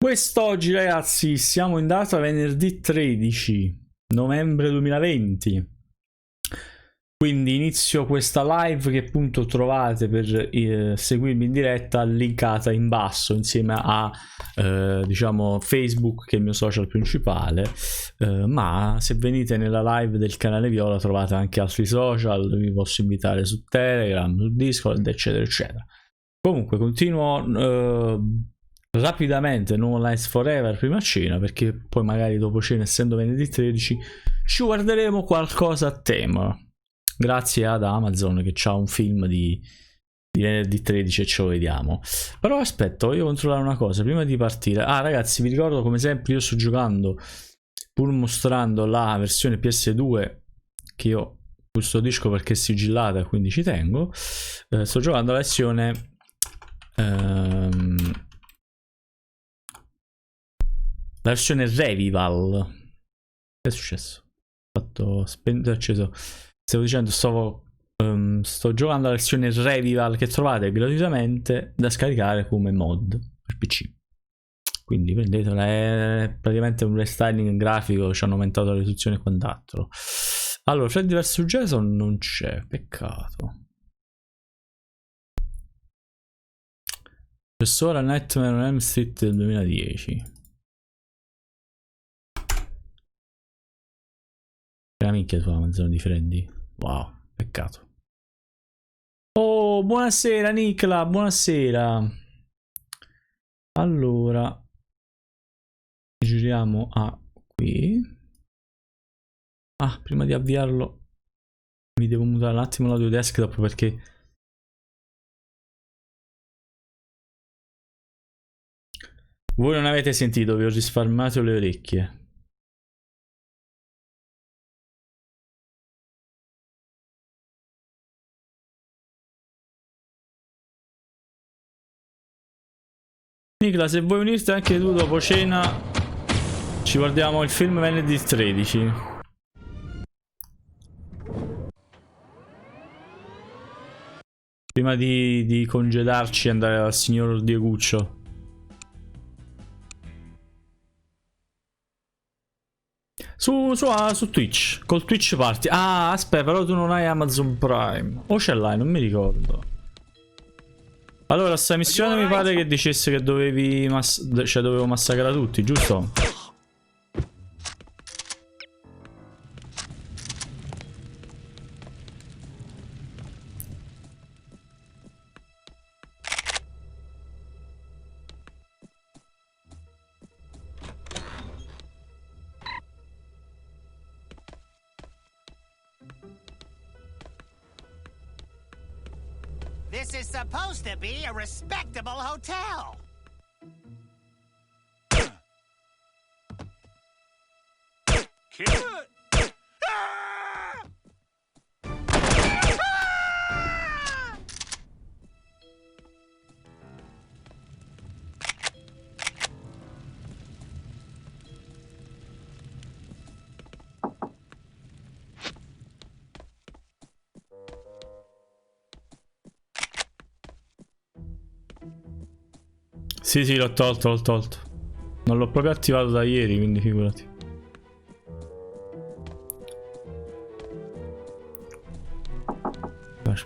Quest'oggi ragazzi siamo in data venerdì 13 novembre 2020, quindi inizio questa live che appunto trovate per seguirmi in diretta linkata in basso insieme a diciamo Facebook, che è il mio social principale, ma se venite nella live del canale Viola trovate anche altri social, vi posso invitare su Telegram, su Discord eccetera eccetera. Comunque continuo rapidamente No Lies Forever prima cena, perché poi magari dopo cena, essendo venerdì 13, ci guarderemo qualcosa a tema, grazie ad Amazon che c'ha un film di venerdì 13 e ce lo vediamo. Però aspetta, voglio controllare una cosa prima di partire. Ragazzi, vi ricordo come sempre io sto giocando, pur mostrando la versione PS2 che io custodisco perché è sigillata, quindi ci tengo. Sto giocando la versione la versione Revival. Che è successo? Ho fatto spento e acceso. Stavo dicendo, sto giocando la versione Revival che trovate gratuitamente da scaricare come mod per PC. Quindi prendetela, è praticamente un restyling grafico, ci hanno aumentato la risoluzione e quant'altro. Allora, Freddy vs Jason non c'è, peccato. Professore Nightmare on Elm Street del 2010. La minchia sulla manzana di Freddy. Wow, peccato. Oh, buonasera Nicola, buonasera. Allora, giriamo a qui. Prima di avviarlo mi devo mutare un attimo l'audio desktop perché voi non avete sentito, vi ho risparmiato le orecchie. Nicola, se vuoi unirti anche tu dopo cena, ci guardiamo il film venerdì 13. Prima di congedarci e andare dal signor Dieguccio. Su Twitch, col Twitch Party. Aspetta, però tu non hai Amazon Prime. O ce l'hai, non mi ricordo. Allora, sta missione mi pare che dicesse che dovevi dovevo massacrare tutti, giusto? This is supposed to be a respectable hotel. Sì, l'ho tolto. Non l'ho proprio attivato da ieri, quindi figurati.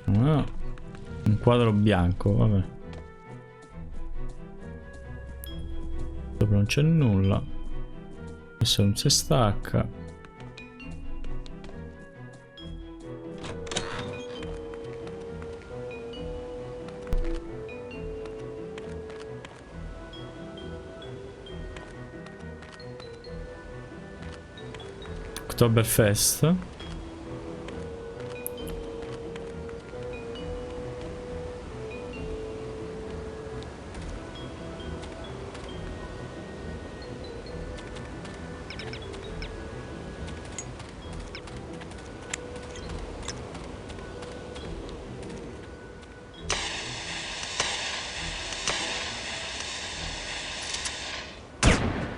No. Un quadro bianco, vabbè. Sopra non c'è nulla. Questo non si stacca. Oktoberfest.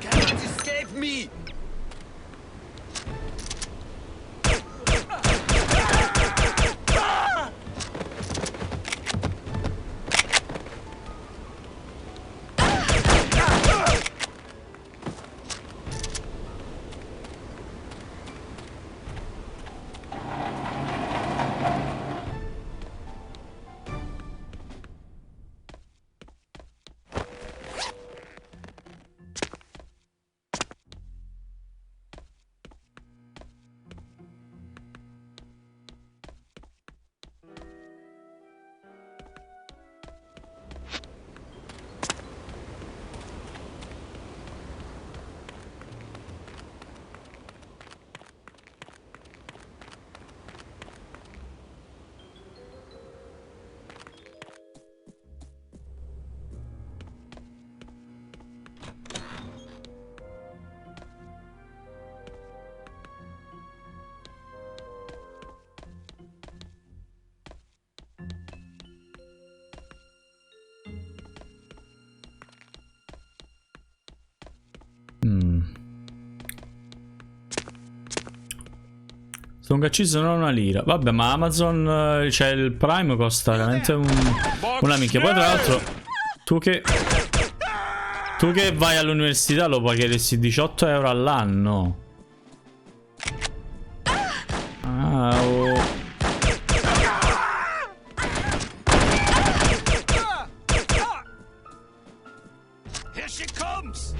Cannot escape me. Sto un cacciso non una lira. Vabbè, ma Amazon, cioè il Prime costa veramente una minchia. Poi tra l'altro, tu che vai all'università lo pagheresti 18 euro all'anno. Ah, oh. Here she comes!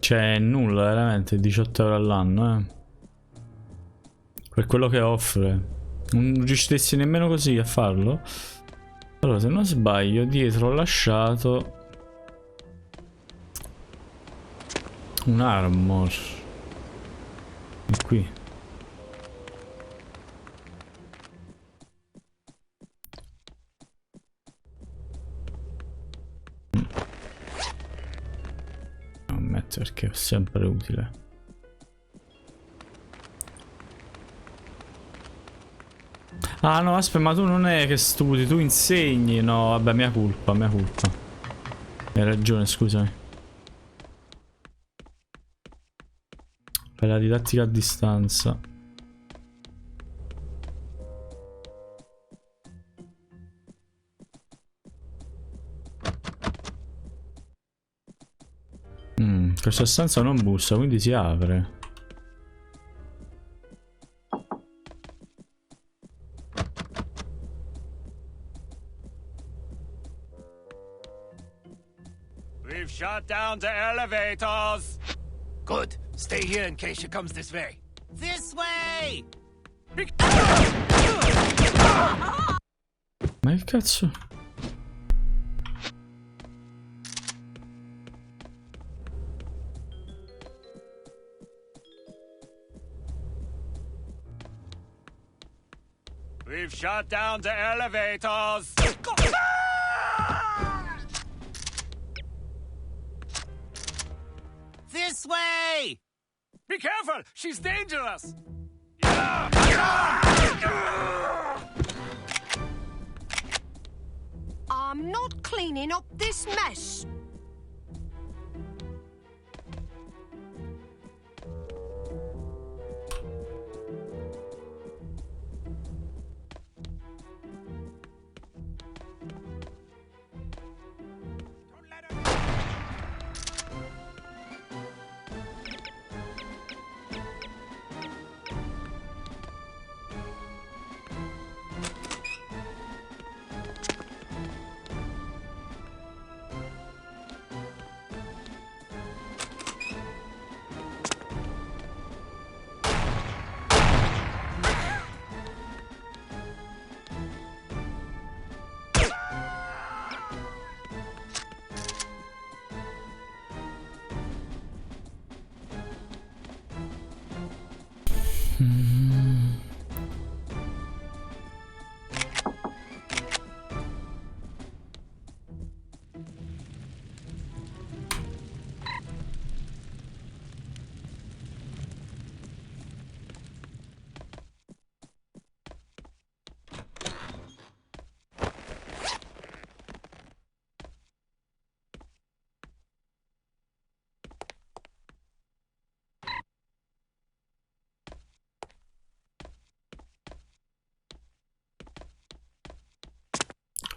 Cioè, nulla, veramente, 18 euro all'anno, Per quello che offre. Non riusciresti nemmeno così a farlo? Allora, se non sbaglio, dietro ho lasciato un armor. E qui. Non metto perché è sempre utile. Ah no, aspetta, ma tu non è che studi, tu insegni. No, vabbè, mia colpa, mia colpa. Hai ragione, scusami. Fai la didattica a distanza. Questa stanza non bussa, quindi si apre. We've shut down the elevators! Good. Stay here in case she comes this way. This way! Ma che cazzo? We've shut down the elevators! This way! Be careful! She's dangerous! I'm not cleaning up this mess. Don't let her...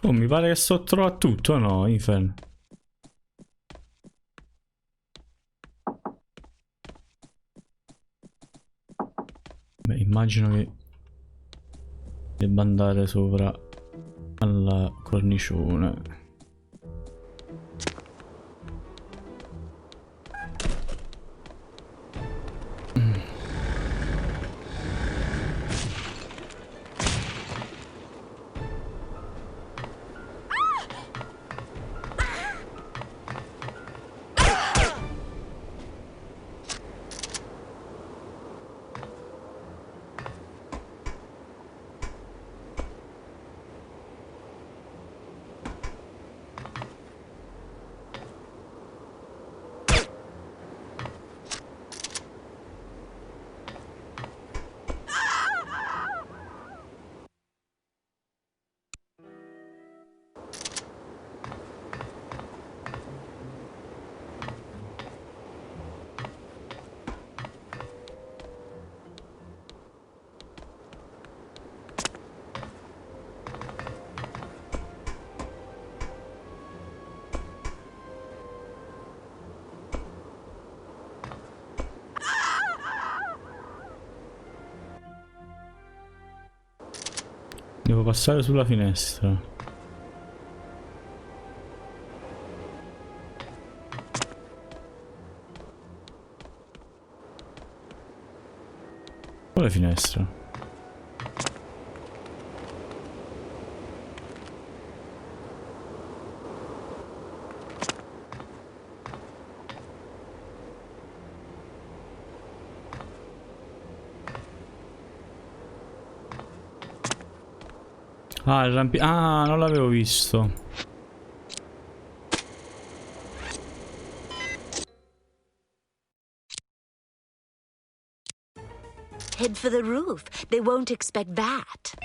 Oh, mi pare che sto trovando tutto, no, Infern? Beh, immagino che debba andare sopra alla cornicione. Devo passare sulla finestra. Quale finestra? Ah, il rampi... Ah, non l'avevo visto. Head for the roof. They won't expect that.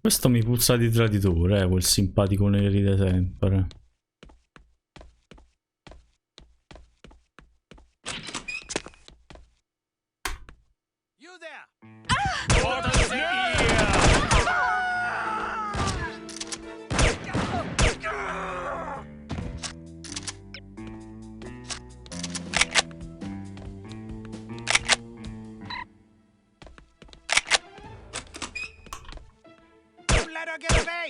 Questo mi puzza di traditore, quel simpaticone che ride sempre. You there! Orders the ear! Don't let her get away!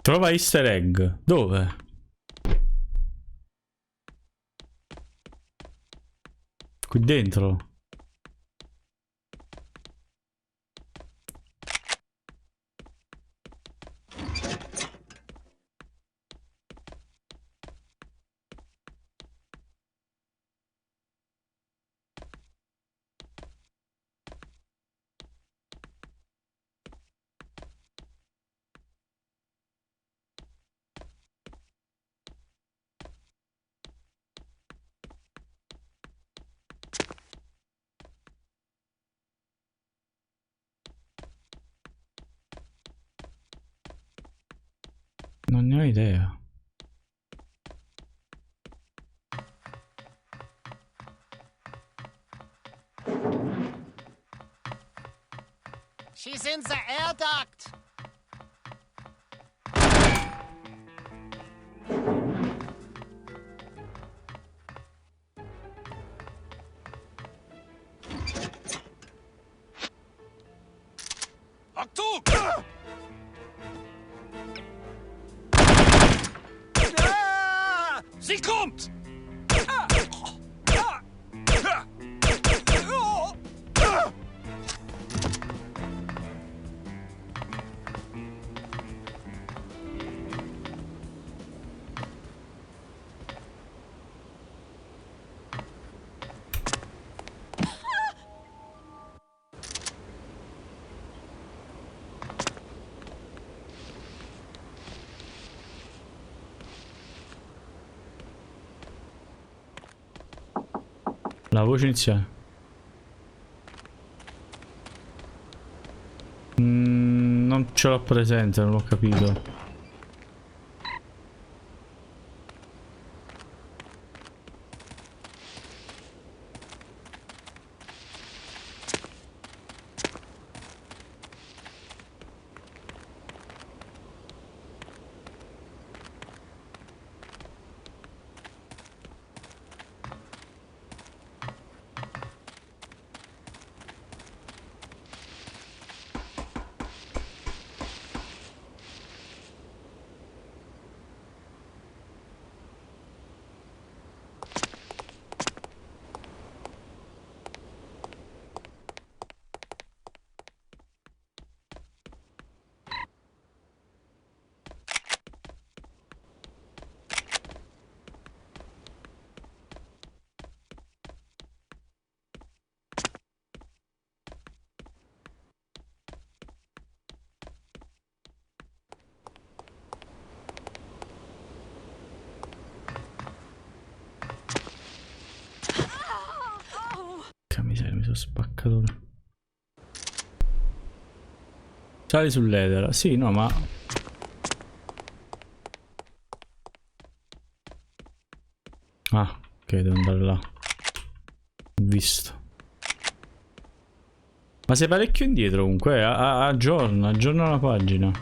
Trova easter egg. Dove? Qui dentro. Non ne ho idea. She's in the air duct! Achtung! Sie kommt! La voce iniziale. Non ce l'ho presente, non l'ho capito. Porca miseria, mi sono spaccato. Sali sull'edera. Sì, no, ma... Ah, ok, devo andare là. Ho visto. Ma sei parecchio indietro comunque, aggiorna la pagina.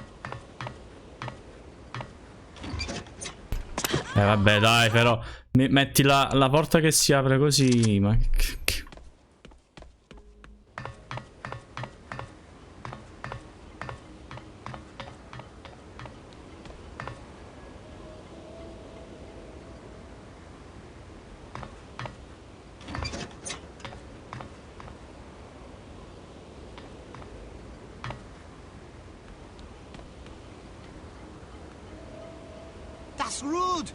Vabbè, dai, però metti la porta che si apre così, ma che... That's rude.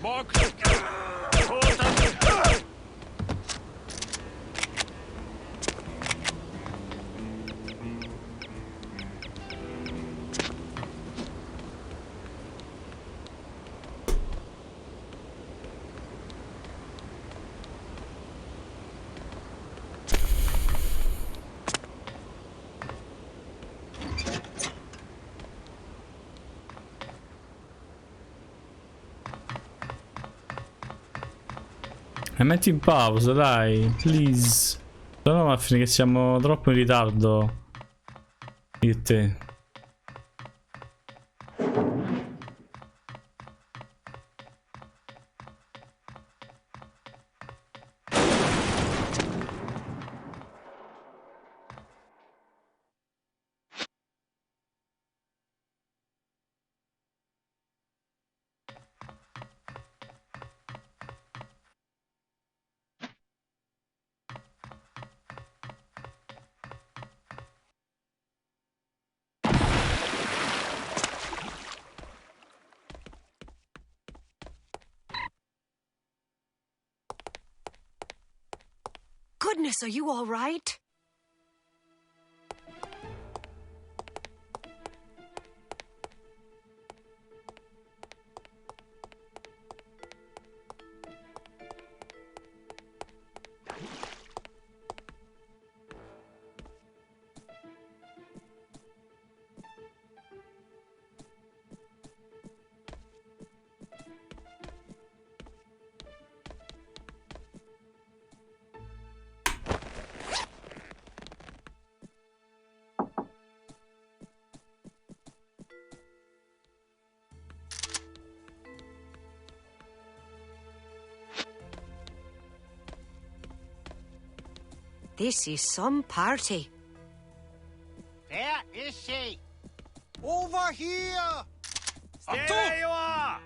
More quick. Hold them. E metti in pausa, dai, please. Se no, ma finché siamo troppo in ritardo. Io e te. Goodness, are you all right? This is some party. Where is she? Over here! Stay where you are!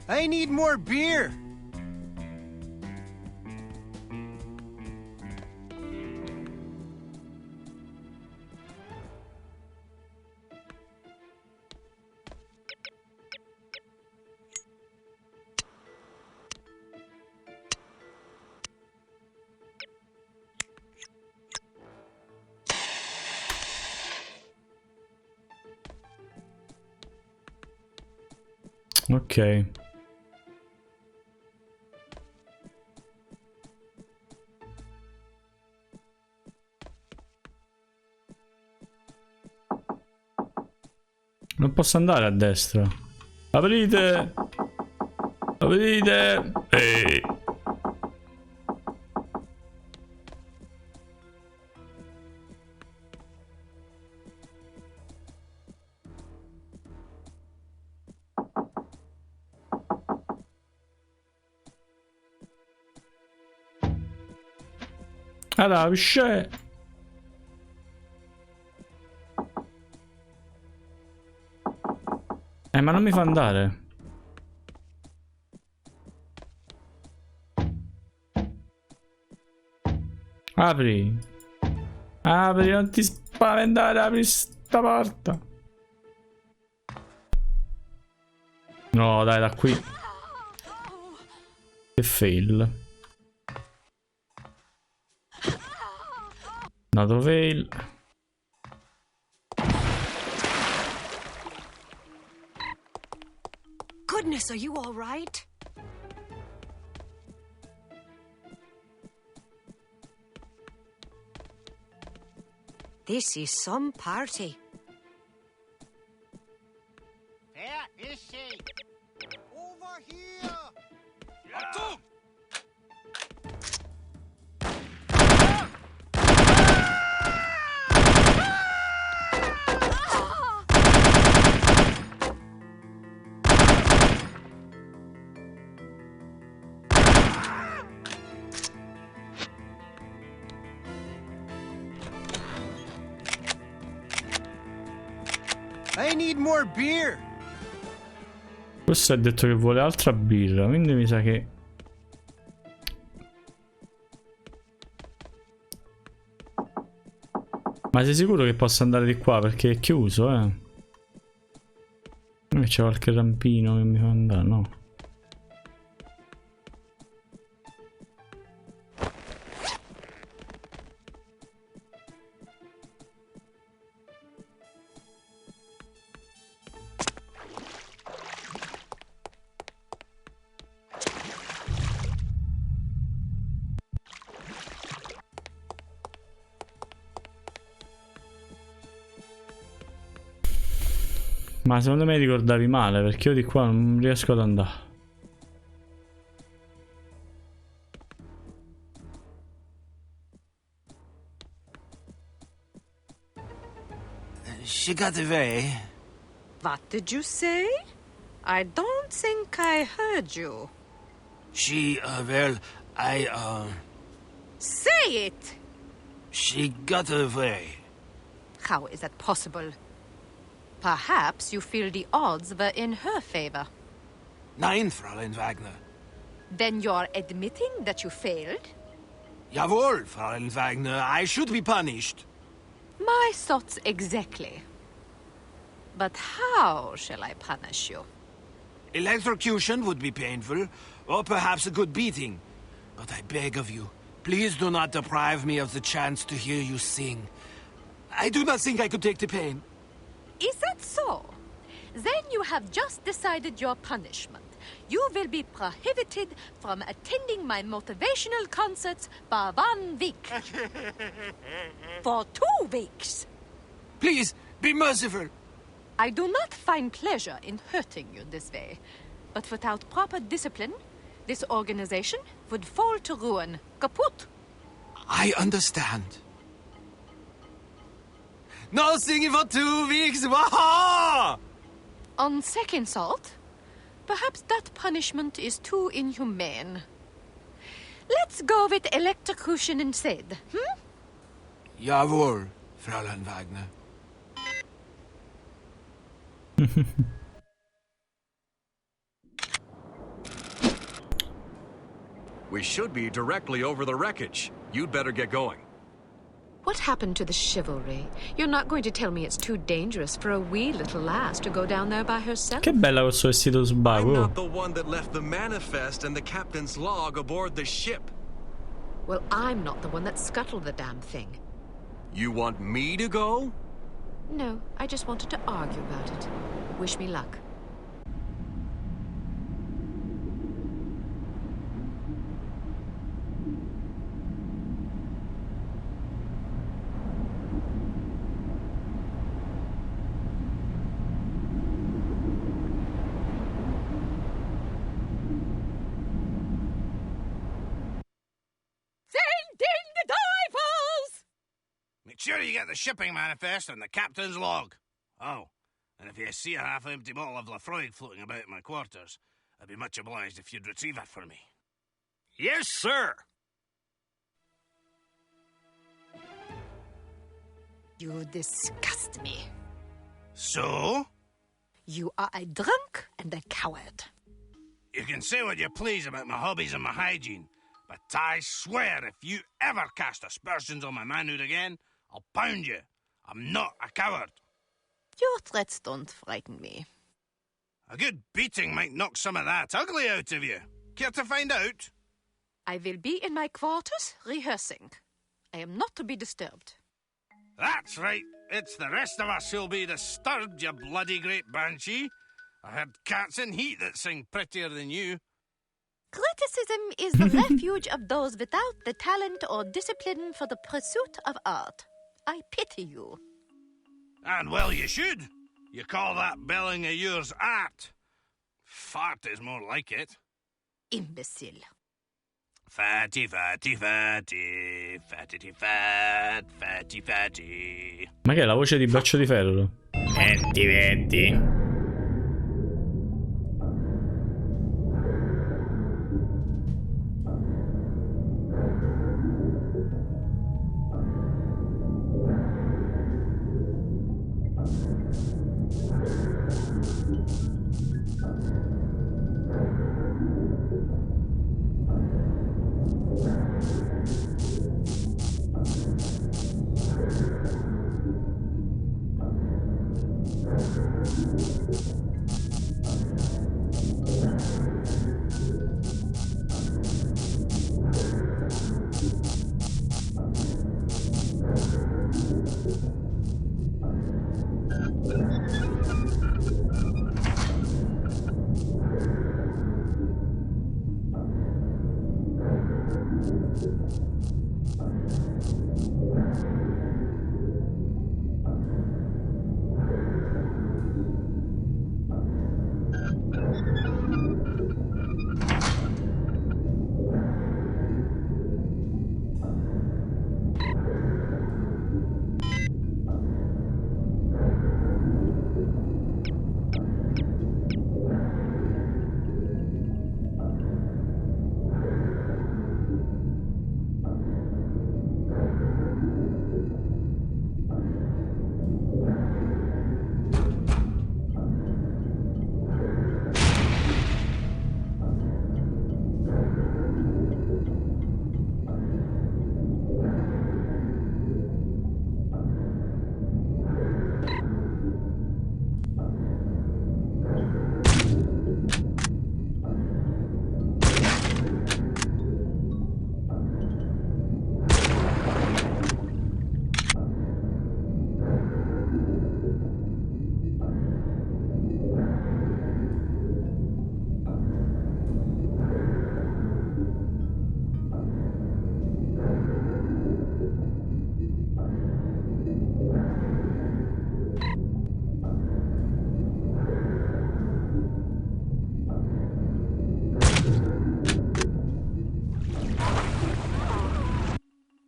I need more beer. Ok. Non posso andare a destra. Aprite! Aprite! Ehi! Allora, pisce! Ma non mi fa andare. Apri. Apri, non ti spaventare, apri sta porta. No, dai, da qui. Che fail. Nato fail. goodness, are you all right? This is some party. Where is she? Over here! Yeah. I need more beer. Questo ha detto che vuole altra birra, quindi mi sa che... Ma sei sicuro che possa andare di qua? Perché è chiuso, eh? C'è qualche rampino che mi fa andare, no? Ma secondo me ricordavi male, perché io di qua non riesco ad andare. She got away. What did you say? I don't think I heard you. She, well, Say it! she got away. How is that possible? Perhaps you feel the odds were in her favor. Nein, Fräulein Wagner. Then you're admitting that you failed? Jawohl, Fräulein Wagner. I should be punished. My thoughts exactly. But how shall I punish you? Electrocution would be painful, or perhaps a good beating. But I beg of you, please do not deprive me of the chance to hear you sing. I do not think I could take the pain. Is that so? Then you have just decided your punishment. You will be prohibited from attending my motivational concerts for 1 week. For 2 weeks. Please, be merciful. I do not find pleasure in hurting you this way. But without proper discipline, this organization would fall to ruin. Kaput! I understand. No singing for 2 weeks. Waha! On second thought, perhaps that punishment is too inhumane. Let's go with electrocution instead, hmm? Jawohl, Fräulein Wagner. We should be directly over the wreckage. You'd better get going. What happened to the chivalry? You're not going to tell me it's too dangerous for a wee little lass to go down there by herself? Che bella questo vestito I'm sbago. not the one that left the manifest and the captain's log aboard the ship. Well, I'm not the one that scuttled the damn thing. You want me to go? No, I just wanted to argue about it. Wish me luck. Make sure you get the shipping manifest and the captain's log. Oh, and if you see a half-empty bottle of Lafroig floating about in my quarters, I'd be much obliged if you'd retrieve it for me. Yes, sir. You disgust me. So? You are a drunk and a coward. You can say what you please about my hobbies and my hygiene, but I swear if you ever cast aspersions on my manhood again, I'll pound you. I'm not a coward. Your threats don't frighten me. A good beating might knock some of that ugly out of you. Care to find out? I will be in my quarters rehearsing. I am not to be disturbed. That's right. It's the rest of us who'll be disturbed, you bloody great banshee. I heard cats in heat that sing prettier than you. Criticism is the refuge of those without the talent or discipline for the pursuit of art. I pity you. And well, you should. You call that belling of yours art. Fart is more like it. Imbecile. Fatty, fatty, fatty, fatty, fat, fatty, fatty. Ma che è la voce di Braccio di Ferro? 20.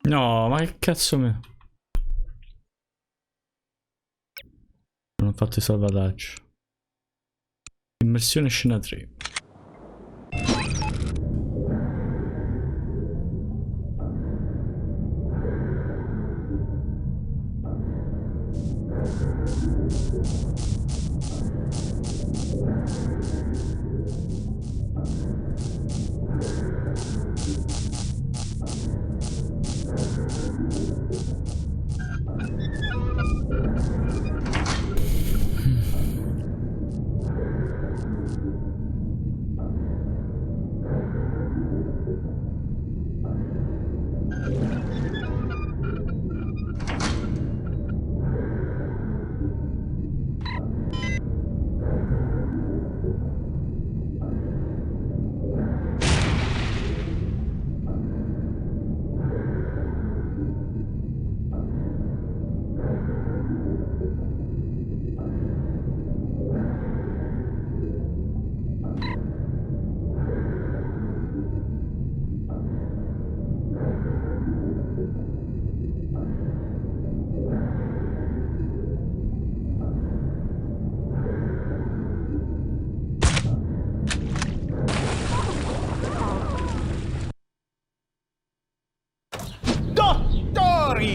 No, ma che cazzo me... Non ho fatto il salvataggio. Immersione scena 3.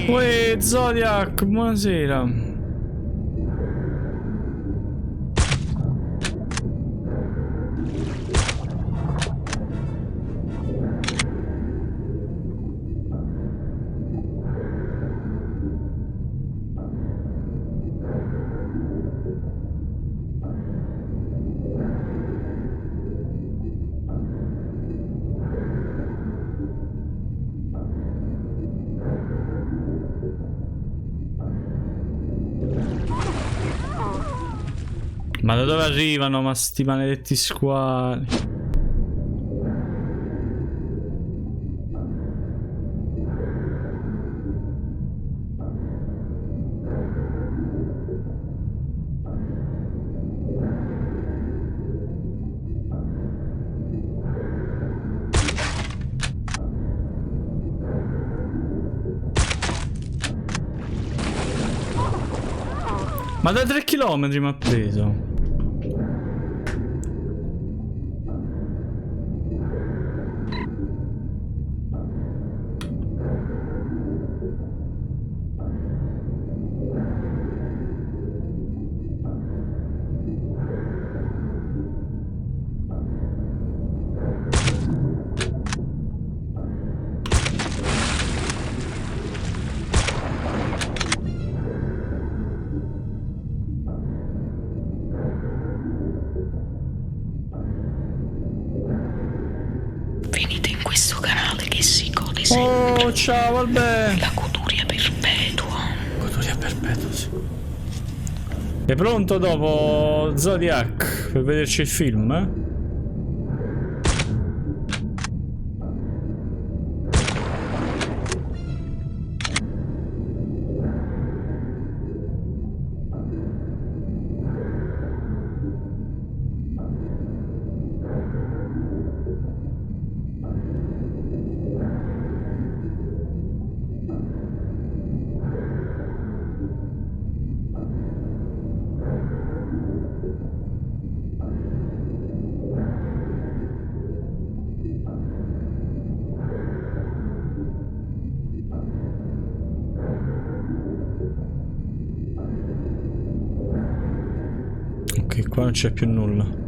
Uè, Zodiac, buonasera. Ma da dove arrivano, ma sti maledetti squali? Ma da 3 chilometri mi ha preso. Venite in questo canale che si gode sempre. Oh, ciao, vabbè. La goduria perpetua. Goduria perpetua, sì. Sei pronto dopo Zodiac per vederci il film, eh? Ok, qua non c'è più nulla.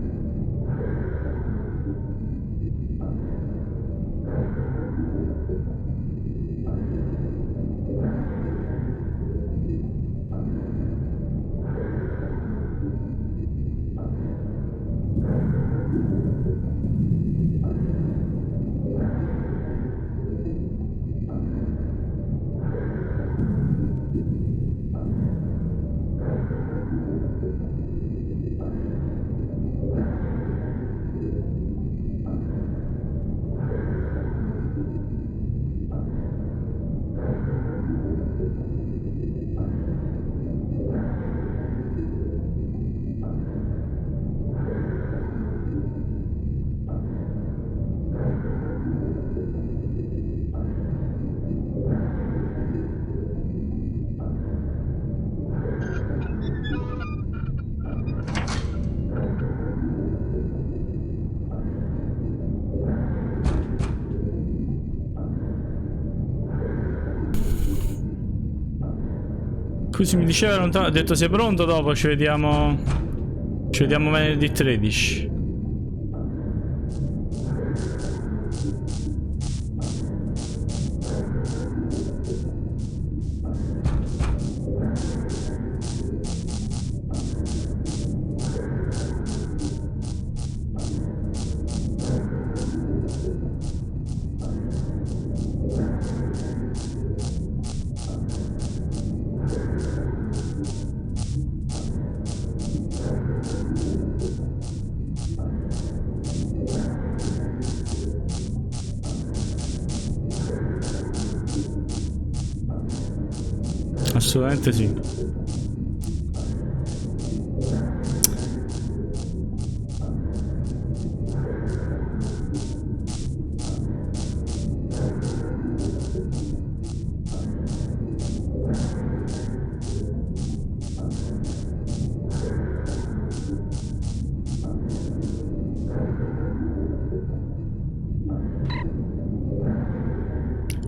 Scusi, mi diceva lontano, ha detto sei pronto dopo, ci vediamo venerdì 13. Assolutamente sì.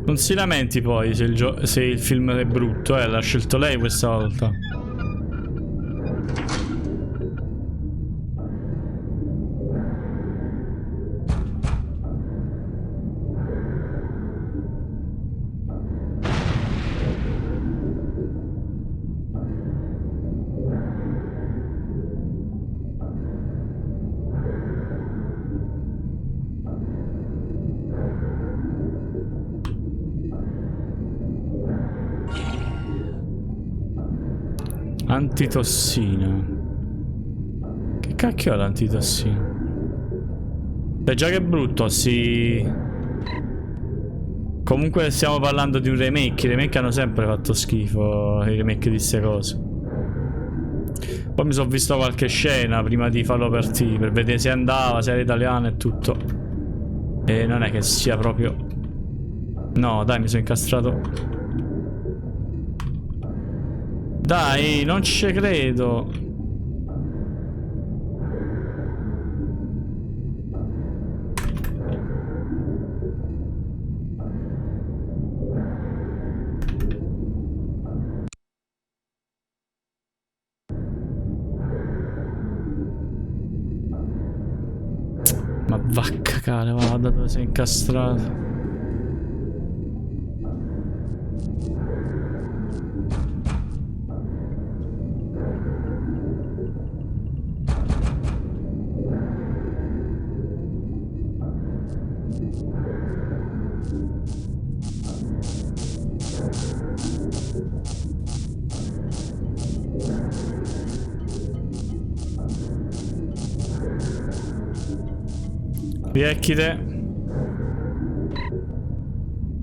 Non si lamenti poi se il film è brutto, l'ha scelto lei questa volta. Antitossina. cacchio è l'antitossino? Beh, già che è brutto, sì. Comunque stiamo parlando di un remake. I remake hanno sempre fatto schifo, i remake di queste cose. Poi mi sono visto qualche scena prima di farlo partire, per vedere se andava, se era italiano e tutto. E non è che sia proprio... No, dai, mi sono incastrato. Dai, non ci credo. Ma va a cagare, guarda dove sei incastrato. Riecchite.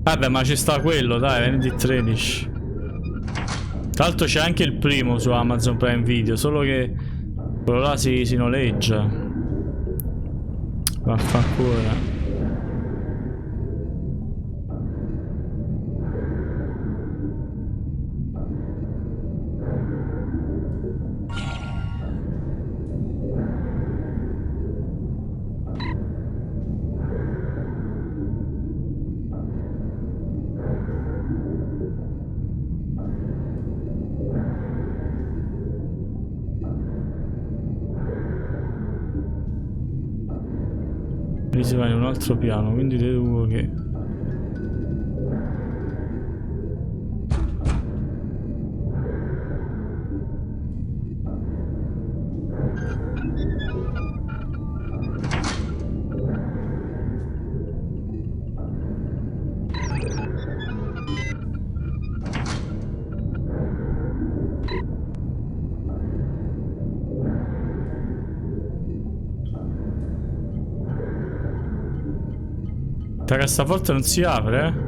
Vabbè, ma ci sta quello, dai, venerdì 13. Tra l'altro c'è anche il primo su Amazon Prime Video, solo che quello là si noleggia. Vaffanculo. Lì si va in un altro piano, quindi deduco che... La cassaforte non si apre, eh?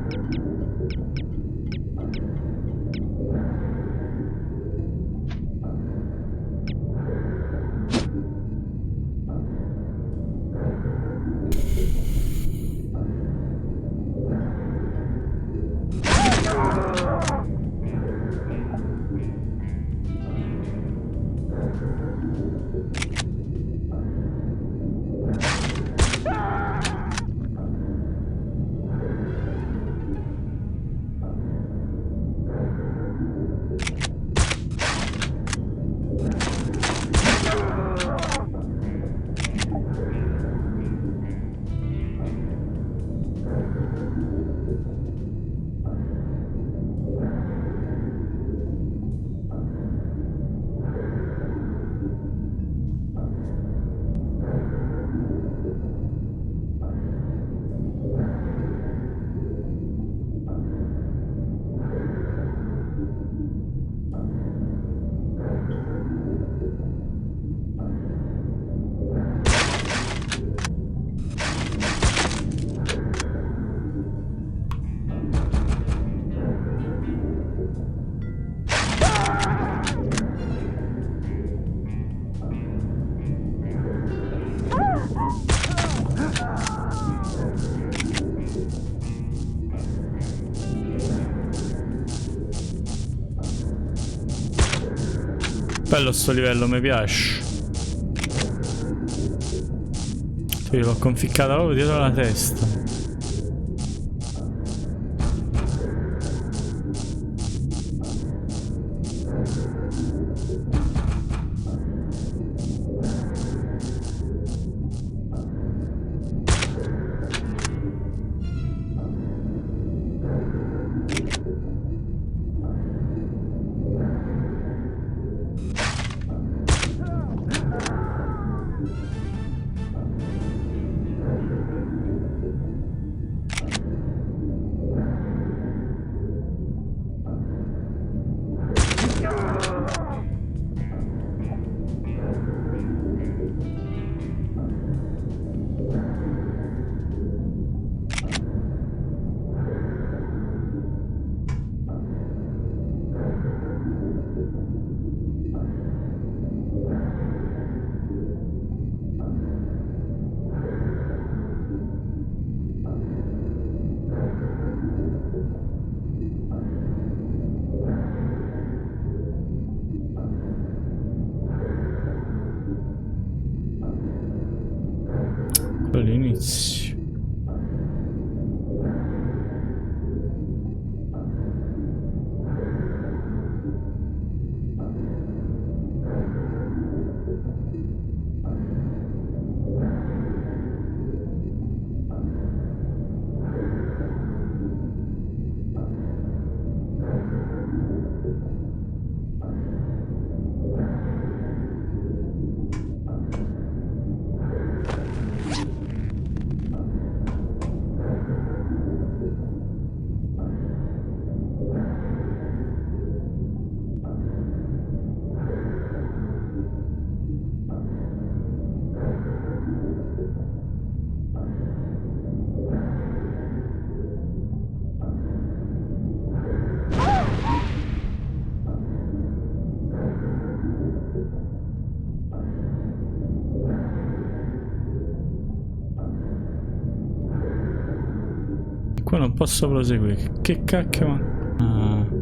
Bello sto livello, mi piace. Sì, l'ho conficcata proprio dietro la testa. All'inizio. Qua non posso proseguire. Che cacchio? Ah.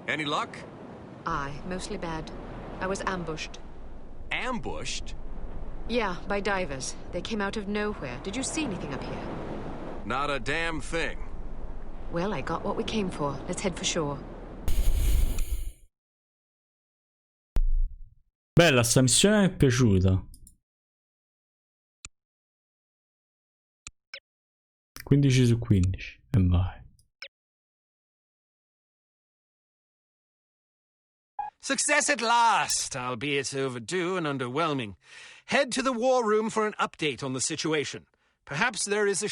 Any luck? Aye, mostly bad. I was ambushed. Ambushed? Yeah, by divers. They came out of nowhere. Did you see anything up here? Not a damn thing. Well, I got what we came for. Let's head for shore. Bella, sta missione mi è piaciuta. 15 su 15. E vai. Success at last, albeit overdue and underwhelming. Head to the war room for an update on the situation. Perhaps there is a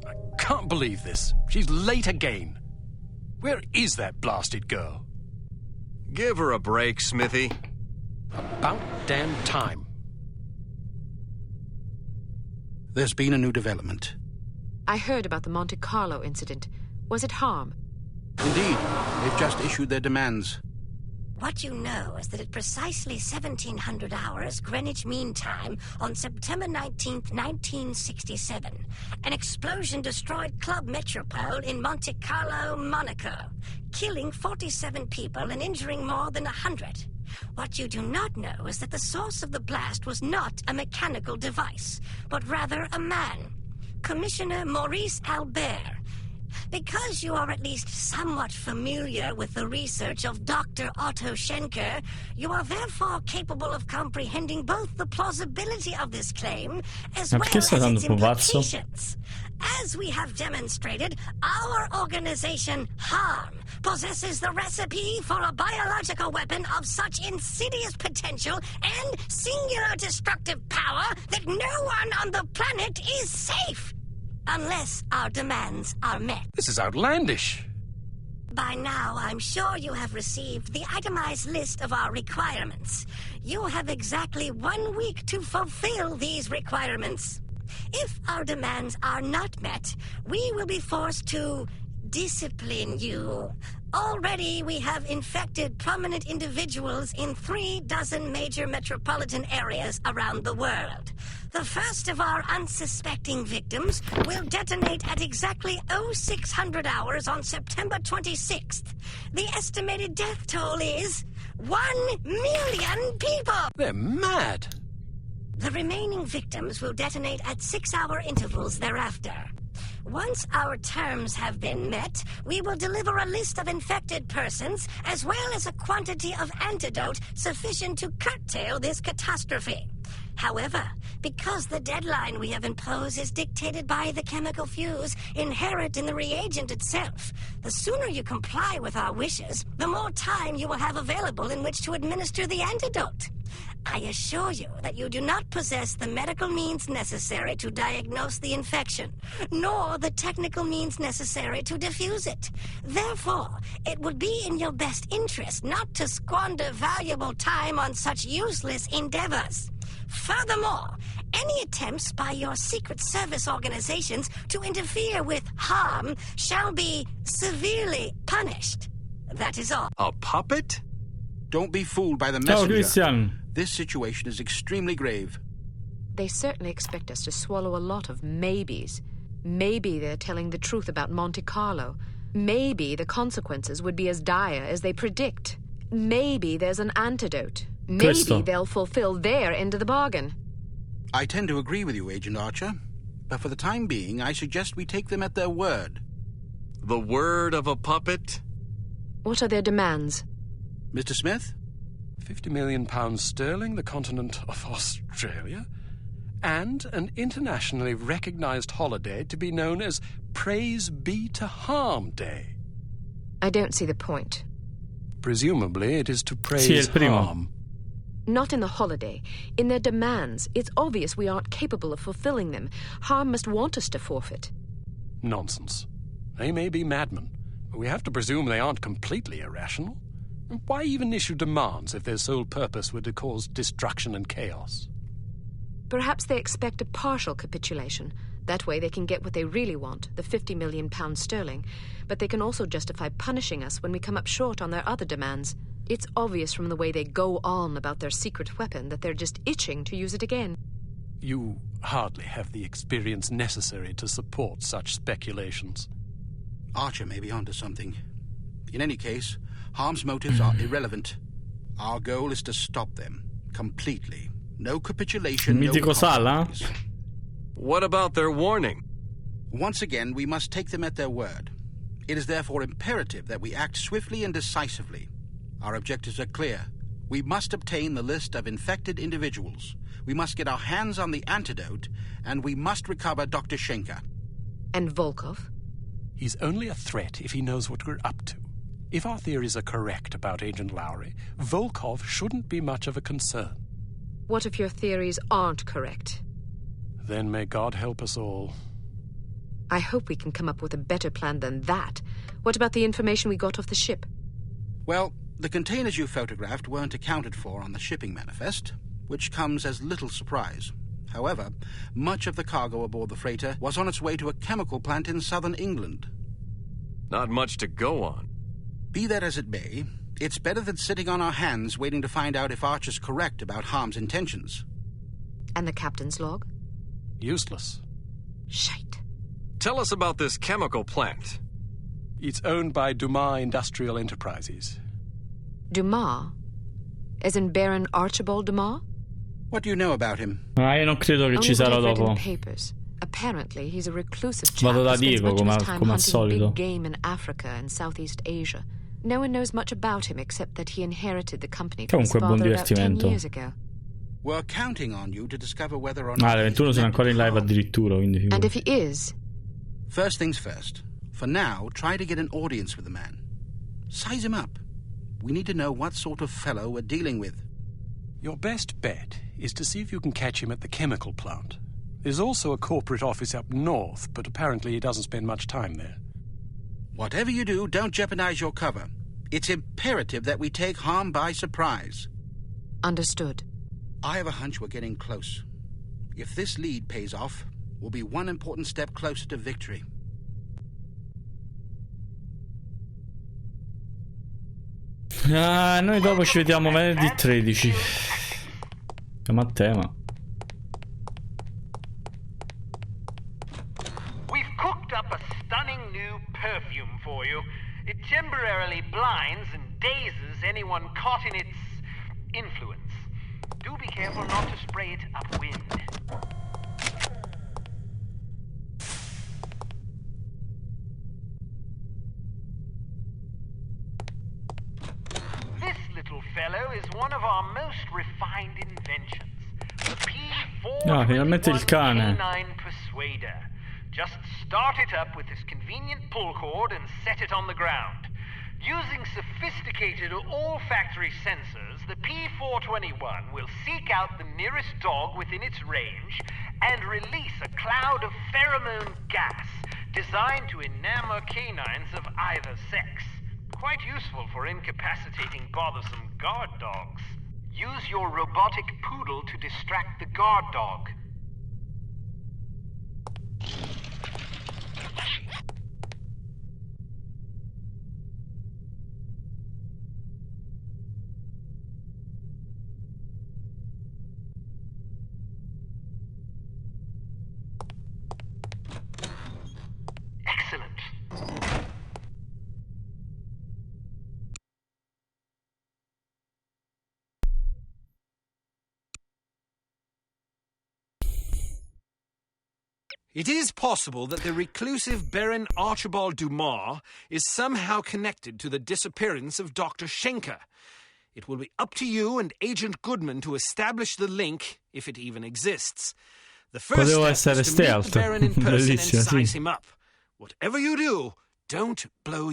I can't believe this. She's late again. Where is that blasted girl? Give her a break, Smithy. About damn time. There's been a new development. I heard about the Monte Carlo incident. Was it harm? Indeed, they've just issued their demands. What you know is that at precisely 1700 hours Greenwich Mean Time on September 19th, 1967, an explosion destroyed Club Metropole in Monte Carlo, Monaco, killing 47 people and injuring more than 100. What you do not know is that the source of the blast was not a mechanical device, but rather a man, Commissioner Maurice Albert. Because you are at least somewhat familiar with the research of Dr. Otto Schenker, you are therefore capable of comprehending both the plausibility of this claim as well as its implications. As we have demonstrated, our organization, HARM, possesses the recipe for a biological weapon of such insidious potential and singular destructive power that no one on the planet is safe. Unless our demands are met. This is outlandish. By now, I'm sure you have received the itemized list of our requirements. You have exactly 1 week to fulfill these requirements. If our demands are not met, we will be forced to discipline you. Already, we have infected prominent individuals in 36 major metropolitan areas around the world. The first of our unsuspecting victims will detonate at exactly 0600 hours on September 26th. The estimated death toll is 1 million people! They're mad! The remaining victims will detonate at 6-hour intervals thereafter. Once our terms have been met, we will deliver a list of infected persons as well as a quantity of antidote sufficient to curtail this catastrophe. However, because the deadline we have imposed is dictated by the chemical fuse inherent in the reagent itself, the sooner you comply with our wishes, the more time you will have available in which to administer the antidote. I assure you that you do not possess the medical means necessary to diagnose the infection, nor the technical means necessary to diffuse it. Therefore, it would be in your best interest not to squander valuable time on such useless endeavors. Furthermore, any attempts by your Secret Service organizations to interfere with harm shall be severely punished. That is all. A puppet? Don't be fooled by the Ciao, messenger. Christian. This situation is extremely grave. They certainly expect us to swallow a lot of maybes. Maybe they're telling the truth about Monte Carlo. Maybe the consequences would be as dire as they predict. Maybe there's an antidote. Maybe they'll fulfill their end of the bargain. I tend to agree with you, Agent Archer. But for the time being, I suggest we take them at their word. The word of a puppet? What are their demands? Mr. Smith? £50 million sterling, the continent of Australia, and an internationally recognized holiday to be known as Praise Be to Harm Day. I don't see the point. Presumably it is to praise harm. Not in the holiday. In their demands. It's obvious we aren't capable of fulfilling them. Harm must want us to forfeit. Nonsense. They may be madmen, but we have to presume they aren't completely irrational. Why even issue demands if their sole purpose were to cause destruction and chaos? Perhaps they expect a partial capitulation. That way they can get what they really want, the £50 million sterling. But they can also justify punishing us when we come up short on their other demands. It's obvious from the way they go on about their secret weapon that they're just itching to use it again. You hardly have the experience necessary to support such speculations. Archer may be onto something. In any case, Harm's motives are irrelevant. Our goal is to stop them completely. No capitulation, no compromise. What about their warning? Once again, we must take them at their word. It is therefore imperative that we act swiftly and decisively. Our objectives are clear. We must obtain the list of infected individuals. We must get our hands on the antidote, and we must recover Dr. Schenker. And Volkov? He's only a threat if he knows what we're up to. If our theories are correct about Agent Lowry, Volkov shouldn't be much of a concern. What if your theories aren't correct? Then may God help us all. I hope we can come up with a better plan than that. What about the information we got off the ship? Well, the containers you photographed weren't accounted for on the shipping manifest, which comes as little surprise. However, much of the cargo aboard the freighter was on its way to a chemical plant in southern England. Not much to go on. Be that as it may, it's better than sitting on our hands waiting to find out if Archer's correct about Harm's intentions. And the captain's log? Useless. Shite. Tell us about this chemical plant. It's owned by Dumas Industrial Enterprises. Dumas? As in Baron Archibald Dumas? What do you know about him? Io non credo che ci sarà dopo. Apparently, he's a reclusive chap Vado da who spends Diego, much of his time come al hunting solito. big game in Africa and Southeast Asia. No one knows much about him except that he inherited the company from his Comunque, buon father about 10 divertimento. years ago. We're counting on you to discover whether or not... Ah, le 21 sono ancora in live addirittura, quindi... And if he is? First things first. For now, try to get an audience with the man. Size him up. We need to know what sort of fellow we're dealing with. Your best bet is to see if you can catch him at the chemical plant. There's also a corporate office up north, but apparently he doesn't spend much time there. Whatever you do, don't jeopardize your cover. It's imperative that we take Harm by surprise. Understood. I have a hunch we're getting close. If this lead pays off, we'll be one important step closer to victory. Noi dopo ci vediamo venerdì 13. Siamo a tema. We've cooked up a stunning new perfume for you. It temporarily blinds and dazes anyone caught in its influence. Do be careful not to spray it upwind. This little fellow is one of our most refined inventions. The Ah, finalmente il cane. Canine Persuader. Just start it up with this convenient pull cord and set it on the ground. Using sophisticated all-factory sensors, the P421 will seek out the nearest dog within its range and release a cloud of pheromone gas designed to enamor canines of either sex. Quite useful for incapacitating bothersome guard dogs. Use your robotic poodle to distract the guard dog. Excellent. It is possible that the reclusive Baron Archibald Dumas is somehow connected to the disappearance of Dr. Schenker. It will be up to you and Agent Goodman to establish the link, if it even exists. The first Potevo step essere is to meet the stealth. Baron in person and Bellissimo, sì. size him up. Whatever you do, don't blow.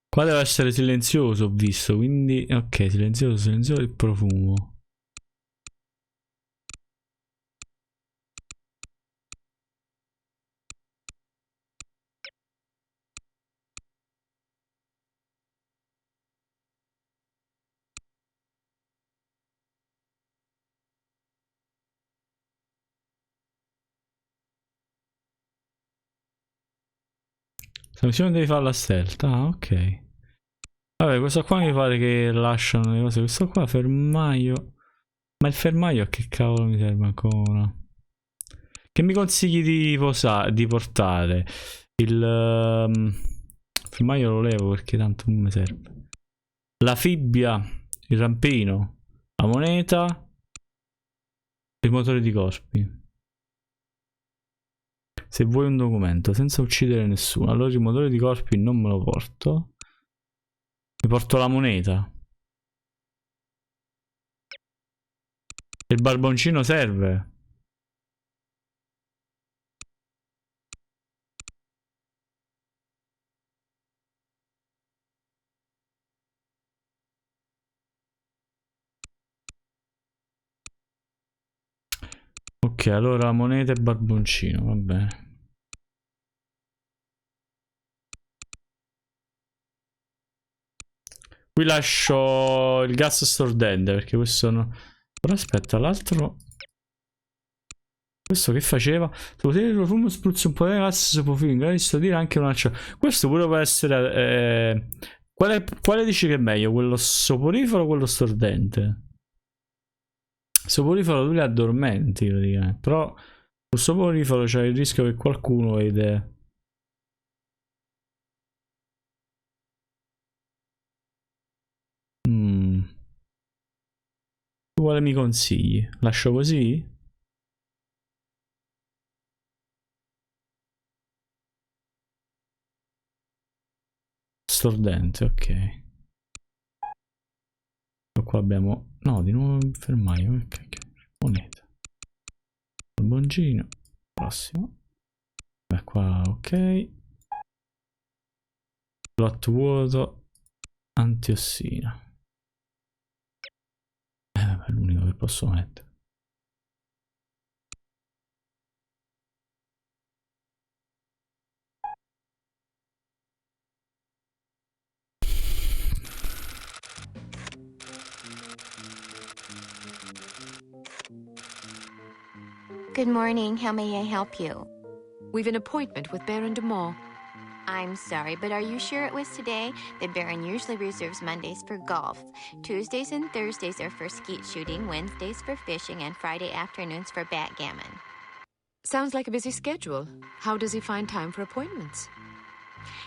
Qua deve essere silenzioso, ho visto, quindi... Ok, silenzioso il profumo. Questa missione devi farla stealth. Ah, ok. Vabbè, questo qua mi pare che lasciano le cose. Questo qua, fermaio. Ma il fermaio a che cavolo mi serve ancora? Che mi consigli di portare? Il fermaio lo levo perché tanto non mi serve. La fibbia, il rampino, la moneta, il motore di corpi. Se vuoi un documento senza uccidere nessuno, allora il motore di corpi non me lo porto. Mi porto la moneta. Il barboncino serve. Ok, allora moneta e barboncino, va bene. Qui lascio il gas stordente perché questo no. Però aspetta, l'altro... Questo che faceva? Potere il profumo spruzza un po' di gas se può in grado di stordire anche un accio. Questo pure può essere... Quale dici che è meglio? Quello soporifero o quello stordente? Soporifero tu li addormenti praticamente. Però sul soporifero c'è il rischio che qualcuno vede... Tu quale mi consigli? Lascio così? Stordente, ok. E qua abbiamo... No, di nuovo il fermaio. Ok. Moneta. Barboncino. Prossimo. Beh, qua ok. Slot vuoto. Antiossina. È l'unico che posso mettere. Good morning. How may I help you? We've an appointment with Baron de Maux. I'm sorry, but are you sure it was today? The Baron usually reserves Mondays for golf. Tuesdays and Thursdays are for skeet shooting, Wednesdays for fishing, and Friday afternoons for backgammon. Sounds like a busy schedule. How does he find time for appointments?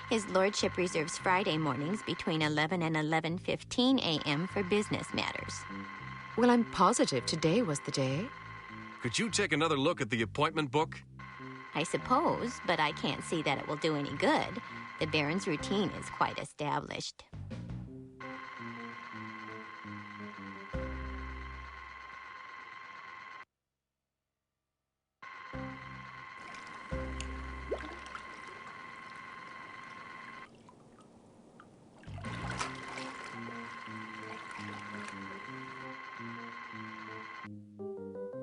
His lordship reserves Friday mornings between 11 and 11:15 a.m. for business matters. Well, I'm positive today was the day. Could you take another look at the appointment book? I suppose, but I can't see that it will do any good. The Baron's routine is quite established.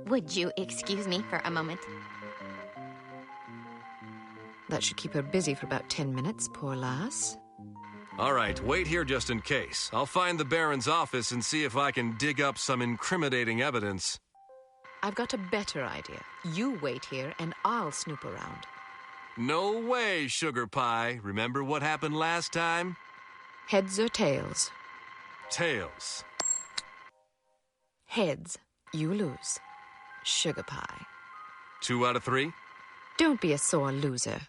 Would you excuse me for a moment? That should keep her busy for about 10 minutes, poor lass. All right, wait here just in case. I'll find the Baron's office and see if I can dig up some incriminating evidence. I've got a better idea. You wait here and I'll snoop around. No way, Sugar Pie. Remember what happened last time? Heads or tails? Tails. Heads. You lose. Sugar Pie. 2 out of 3? Don't be a sore loser.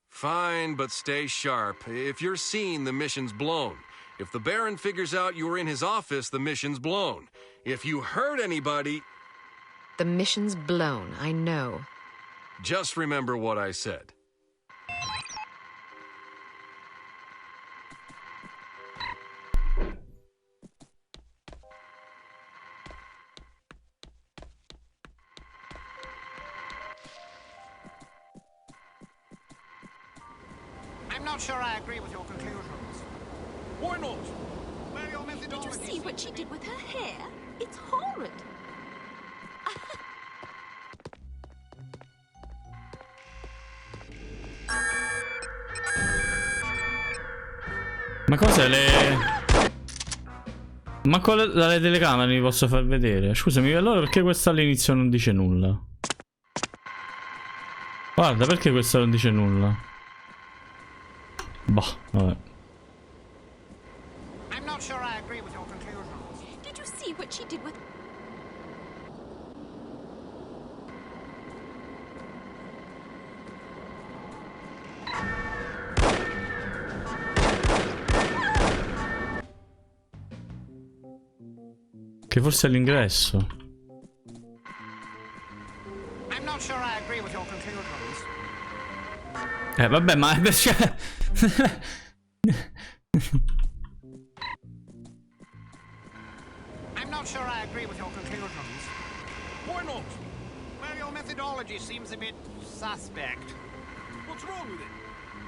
Fine, but stay sharp. If you're seen, the mission's blown. If the Baron figures out you were in his office, the mission's blown. If you hurt anybody... The mission's blown, I know. Just remember what I said. I'm not sure I agree with your conclusions. Why not? Well, your methodology... Did you see what she did with her hair? It's horrid. Ma cos'è le... Ma dalle telecamere mi posso far vedere? Scusami, allora perché questa all'inizio non dice nulla? Guarda, perché questa non dice nulla? Boh, vabbè. I'm not sure I agree with your conclusions. Did you see what she did with... Che forse è l'ingresso. I'm not sure I agree with your conclusions. Vabbè, ma... I'm not sure I agree with your conclusions. Why not? Well, your methodology seems a bit suspect. What's wrong with it?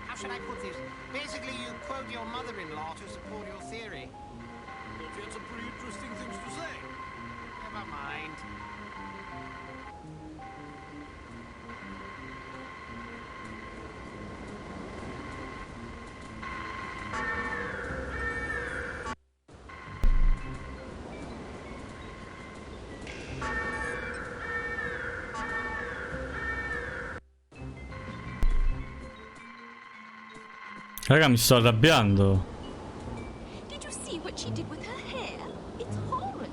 How should I put this? Basically, you quote your mother-in-law to support your theory. But you had some pretty interesting things to say. Never mind. Raga, mi sto arrabbiando. Did you see what she did with her hair? It's horrid.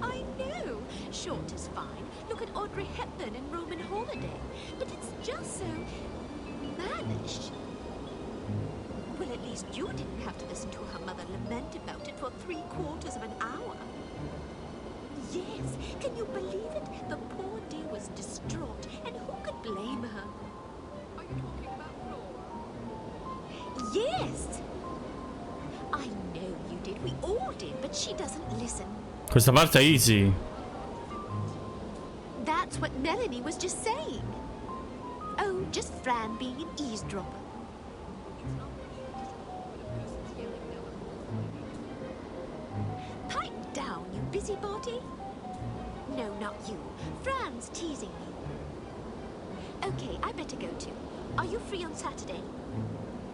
I know. Short is fine. Look at Audrey Hepburn in Roman Holiday. But it's just so... mannish. Well, at least you didn't have to listen to her mother lament about it for 3/4 of an hour. Yes, can you believe it? The poor dear was distraught, and who could blame her? Are you talking about Flora? Yes! I know you did, we all did, but she doesn't listen. Questa parte è easy. That's what Melanie was just saying. Oh, just Fran being an eavesdropper. Pipe down, you busybody. No, not you. Fran's teasing me. Okay, I better go too. Are you free on Saturday?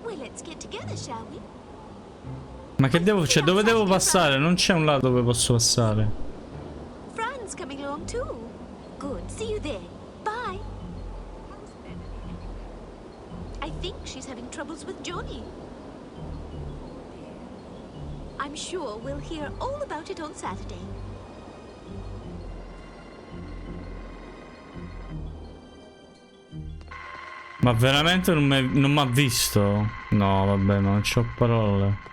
Well, let's get together, shall we? Ma che devo... cioè, dove devo passare? Non c'è un lato dove posso passare. Fran's coming along too. Good, see you there. Bye. I think she's having troubles with Johnny. I'm sure we'll hear all about it on Saturday. Ma veramente non mi ha visto? No, vabbè, ma non c'ho parole.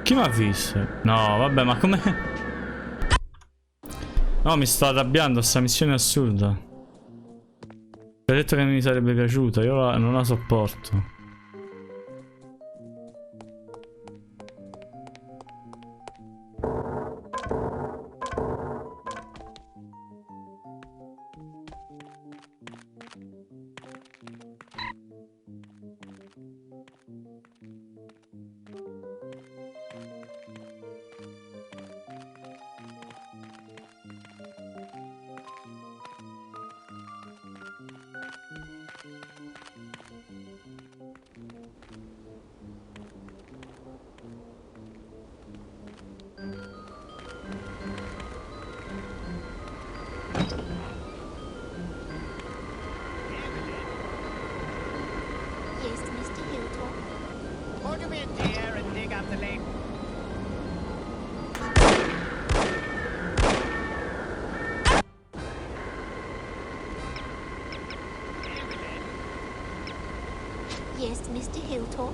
Chi mi ha visto? No, vabbè, ma come... No, mi sto arrabbiando, sta missione è assurda. Ho detto che mi sarebbe piaciuta, io non la sopporto. Yes, Mr. Hilltop.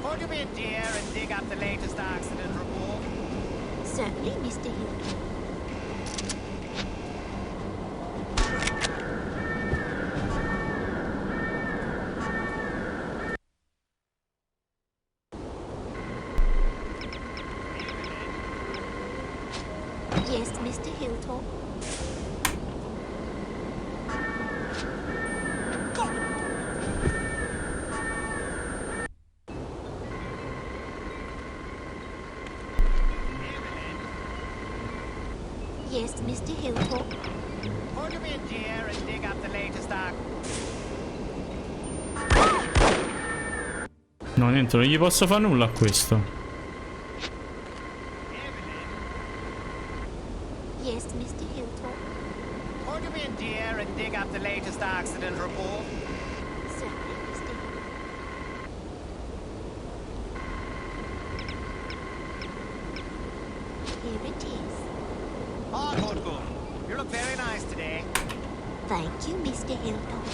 Could you be a dear and dig up the latest accident report? Certainly, Mr. Hilltop. Yes, Mr. Hilltop. Yes, Mr. Hilltop. Could you be a dear and dig up the latest No, niente, non gli posso fare nulla a questo. Yes, Mr. Hilltop. Could you be a dear and dig up the latest accident report? Certainly, Mr. Hilltop. Here it is. Oh, good, good. You look very nice today. Thank you, Mr. Hilltop.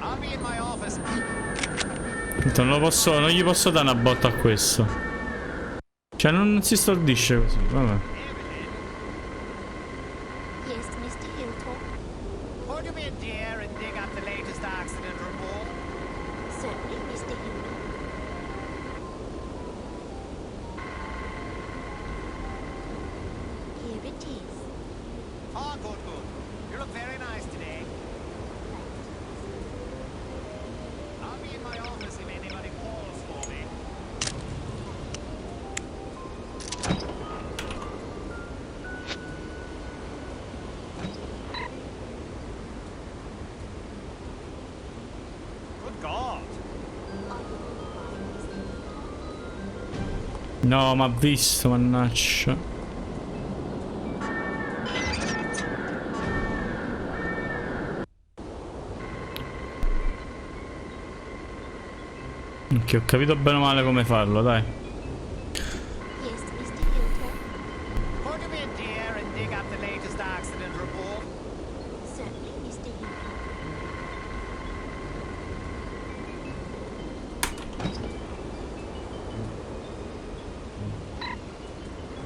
I'll be in my office. Non gli posso dare una botta a questo. Cioè non si stordisce così, vabbè. Yes, Mr. Hilltop. Could you be a dear and dig up the latest accident report? Certainly, Mr. Hilltop. Here it is. Oh, good, good. You look very nice today. I'll be in my office if anybody calls for me. Good God. No, ma ha visto, mannaggia. Ok, ho capito bene o male come farlo, dai. Yes, Mr. Hilltop. Could you be a dear and dig up the latest accident report? Certainly, Mr. Hilltop.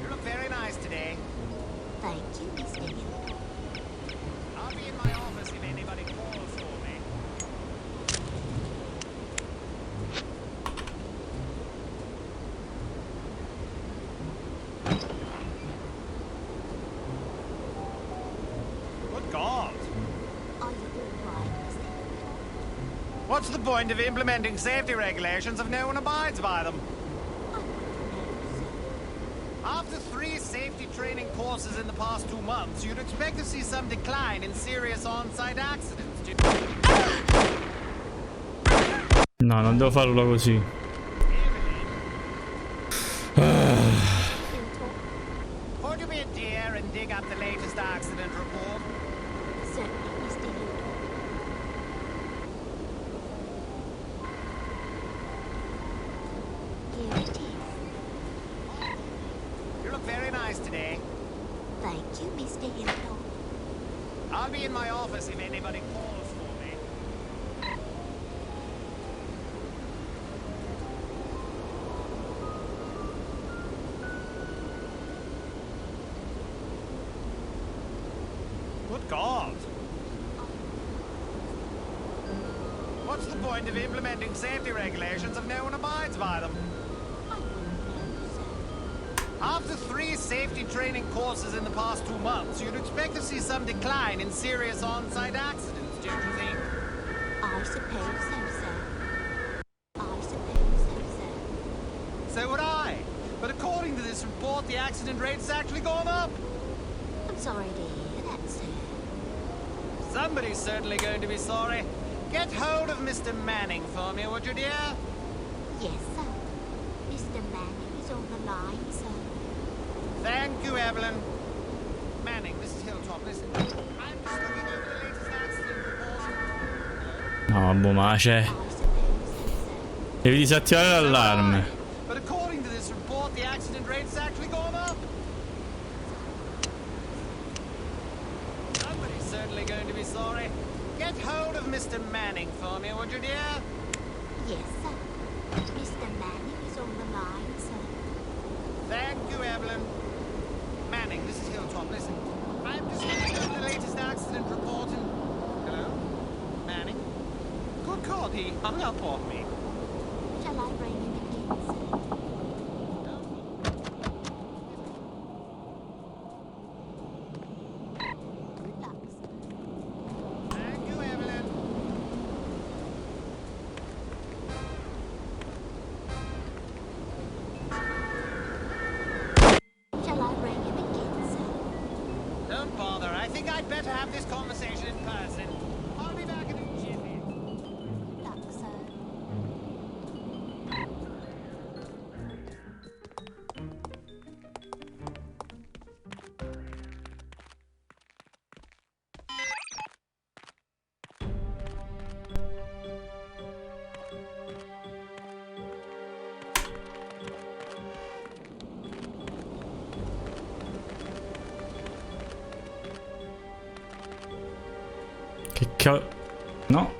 You look very nice today. Thank you, Mr. Hilltop. I'll be in my office if anybody calls for me. Good God. Are you all right, Mr. Hilltop? What's the point of implementing safety regulations if no one abides by them? After 3 safety training courses in the past 2 months, you'd expect to see some decline in serious on-site accidents. No, non devo farlo così. Could you be a dear and dig up the latest accident report? Certainly, Mr. Hilltop. Here it is. You look very nice today. Thank you, Mr. Hilltop. I'll be in my office if anybody calls for me. Good God. What's the point of implementing safety regulations if no one abides by them? After 3 safety training courses in the past 2 months, you'd expect to see some decline in serious on-site accidents, don't you think? I suppose so, sir. I suppose so, sir. So would I. But according to this report, the accident rate's actually gone up. I'm sorry to hear that, sir. Somebody's certainly going to be sorry. Get hold of Mr. Manning for me, would you, dear? Yes, sir. Mr. Manning is on the line, sir. Thank you, Evelyn. Manning, this is Hilltop. Listen, I'm just looking over the latest accident report. No, boh, ma c'è. Devi disattivare l'allarme. But according to this report, the accident rate's actually gone up. Somebody's certainly going to be sorry. Get hold of Mr. Manning for me, would you, dear? Yes, sir. Mr. Manning is on the line, sir. Thank you, Evelyn. Manning, this is Hilltop. Listen, I'm just looking over the latest accident report and... Hello? Manning? Good God, he hung up on me. Shall I bring him again, sir? Thank you, Evelyn. Shall I bring him again, sir? Don't bother. I think I'd better have this conversation in person. I'll be back in a jiffy. Luck, sir. No.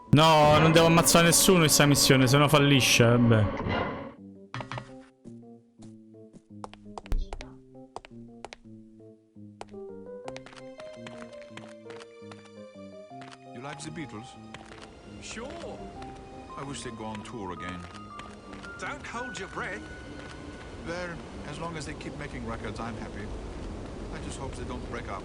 No, non devo ammazzare nessuno in questa missione, se no fallisce, vabbè. You like the Beatles? Sure. I wish they'd go on tour again. Don't hold your breath. Well, as long as they keep making records, I'm happy. I just hope they don't break up.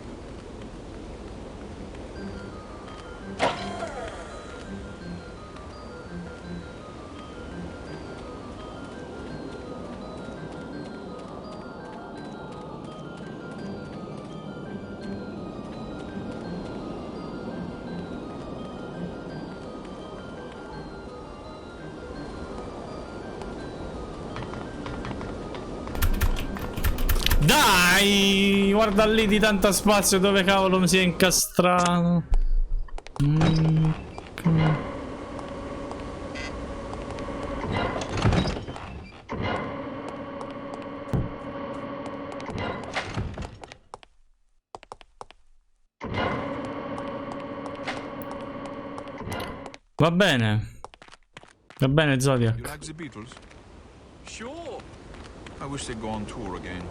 Dai, guarda lì di tanto spazio dove cavolo mi si è incastrato. Va bene. Va bene, Zodiac. You like the Beatles? Sure. I wish they'd go on tour again.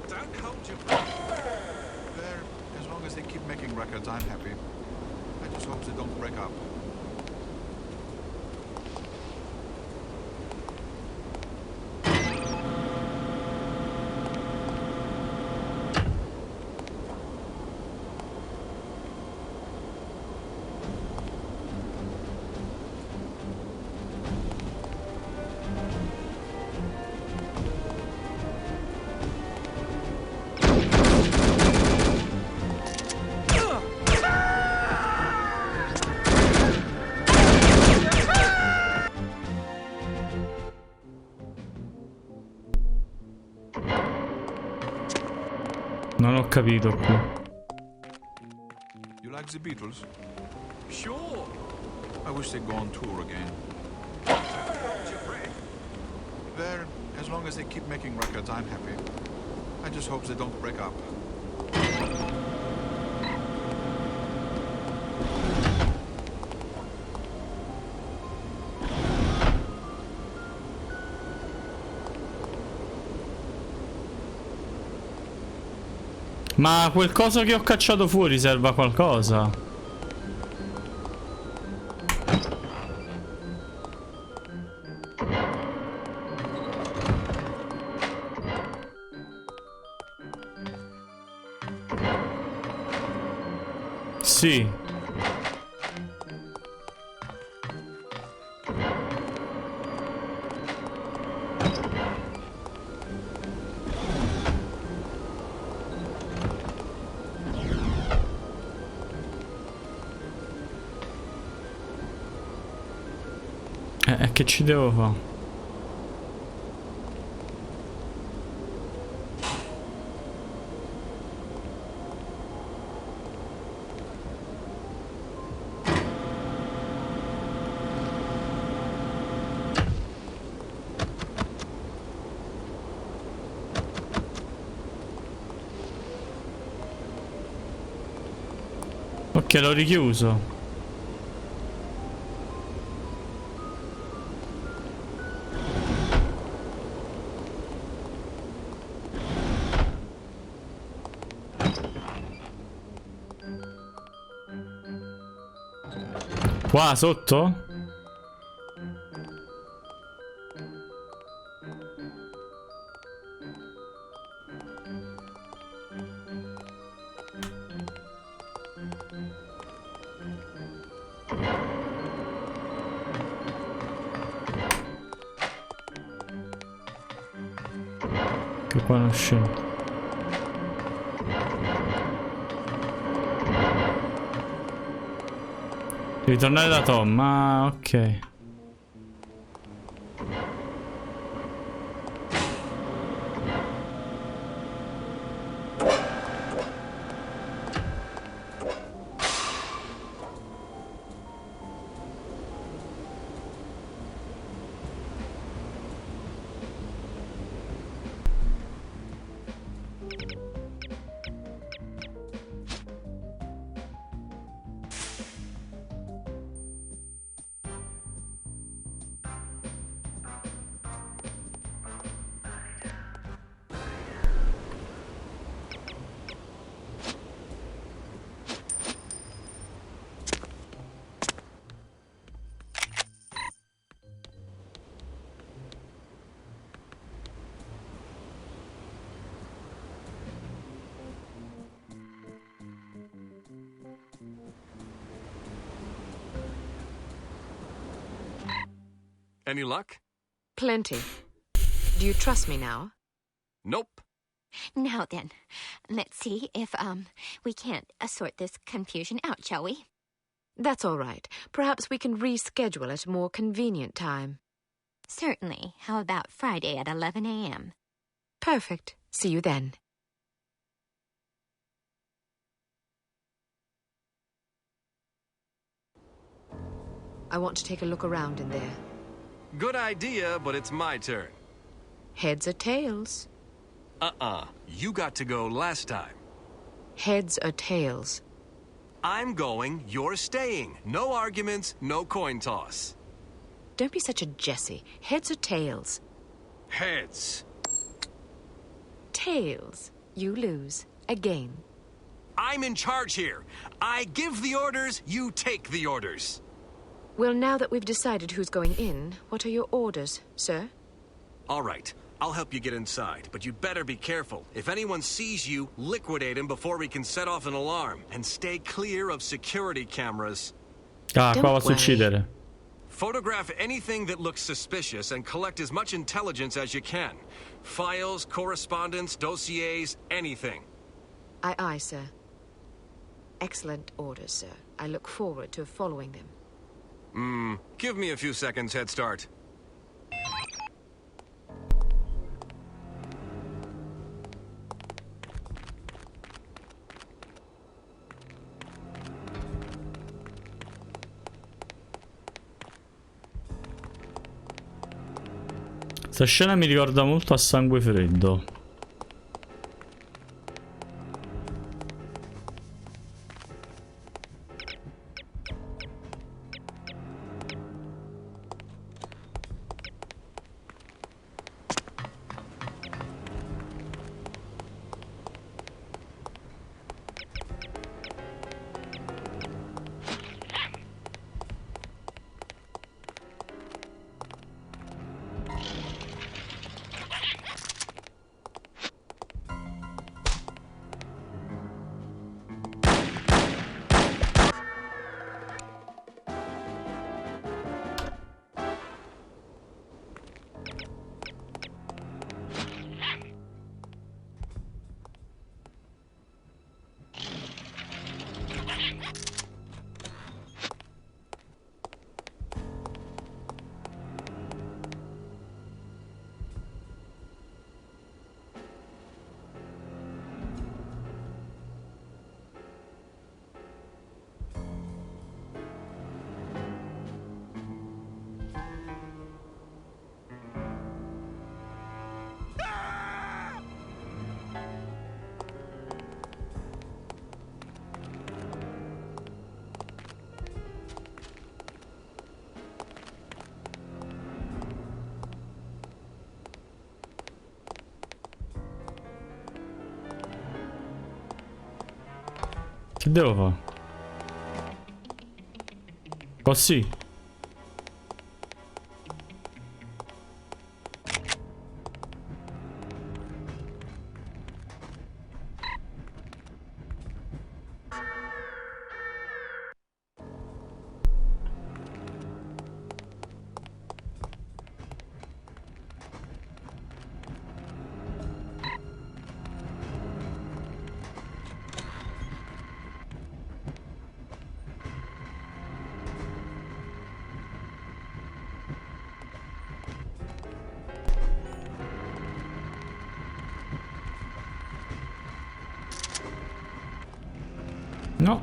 Don't hold your breath. Well, as long as they keep making records, I'm happy. I just hope they don't break up. Non ho capito qui. You like the Beatles? Sure. I wish they'd go on tour again. There, as long as they keep making records, I'm happy. I just hope they don't break up. Ma quel coso che ho cacciato fuori serve a qualcosa? Sì. Che ci devo fare? Ok, l'ho richiuso. Qua sotto? Che qua non scendo. Ritornare da Tom, ah, ok. Any luck? Plenty. Do you trust me now? Nope. Now then, let's see if, we can't sort this confusion out, shall we? That's all right. Perhaps we can reschedule at a more convenient time. Certainly. How about Friday at 11 a.m.? Perfect. See you then. I want to take a look around in there. Good idea, but it's my turn. Heads or tails? You got to go last time. Heads or tails? I'm going, you're staying. No arguments, no coin toss. Don't be such a Jesse. Heads or tails? Heads. Tails. You lose. Again. I'm in charge here. I give the orders, you take the orders. Well, now that we've decided who's going in, what are your orders, sir? All right. I'll help you get inside, but you'd better be careful. If anyone sees you, liquidate him before we can set off an alarm. And stay clear of security cameras. Ah, qua va a succedere. Photograph anything that looks suspicious and collect as much intelligence as you can. Files, correspondence, dossiers, anything. Aye, aye, sir. Excellent orders, sir. I look forward to following them. Give me a few seconds head start. Questa scena mi ricorda molto a Sangue Freddo. Che devo fare? Così. No.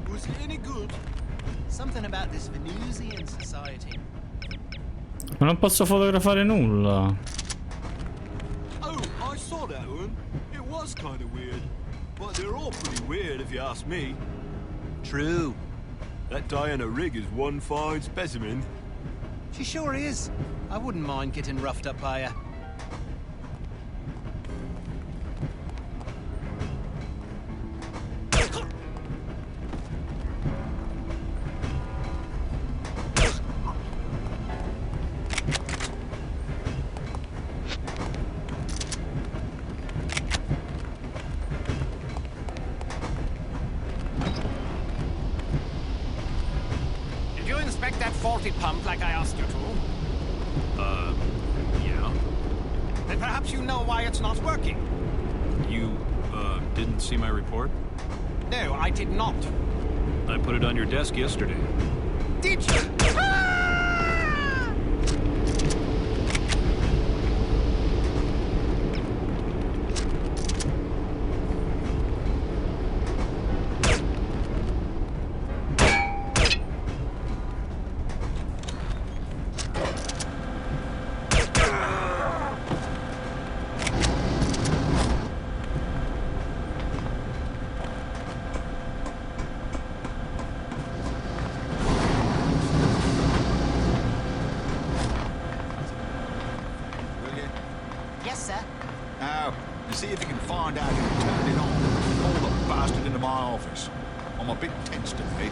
Was it any good? Something about this Venusian society. Ma non posso fotografare nulla. Oh, I saw that one. It was kind of weird. But they're all pretty weird if you ask me. True. That Diana rig is one fine specimen. She sure is. I wouldn't mind getting roughed up by her. Did you inspect that faulty pump like I asked you to? Yeah. Then perhaps you know why it's not working. You, didn't see my report? No, I did not. I put it on your desk yesterday. Did you? Yes, sir. Now, see if you can find out who turned it on. Call the bastard into my office. I'm a bit tense today.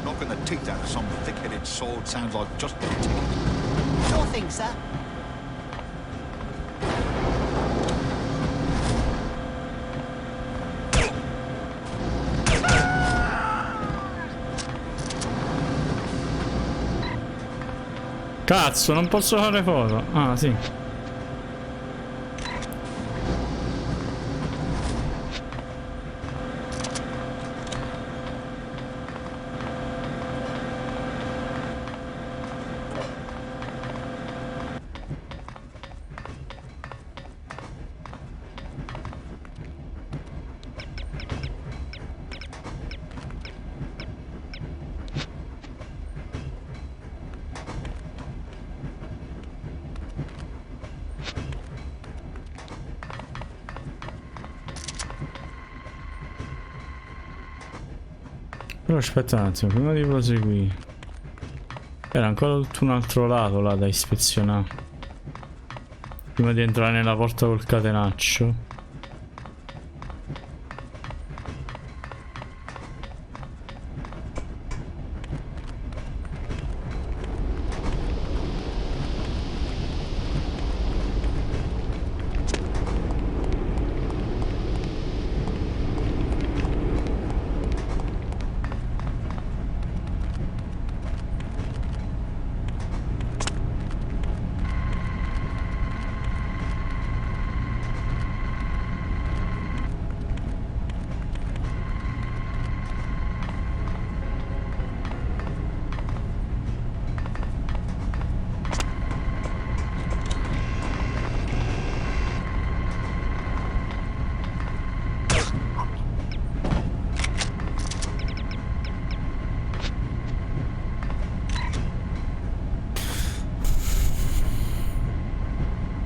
Knocking the teeth out of some thick-headed sword sounds like just the ticket. Sure thing, sir. Cazzo, non posso fare foto. Ah, sì. Però aspetta un attimo, prima di proseguire. Era ancora tutto un altro lato là da ispezionare. Prima di entrare nella porta col catenaccio.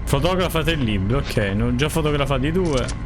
Fotografate il libro, ok, ne ho già fotografati 2.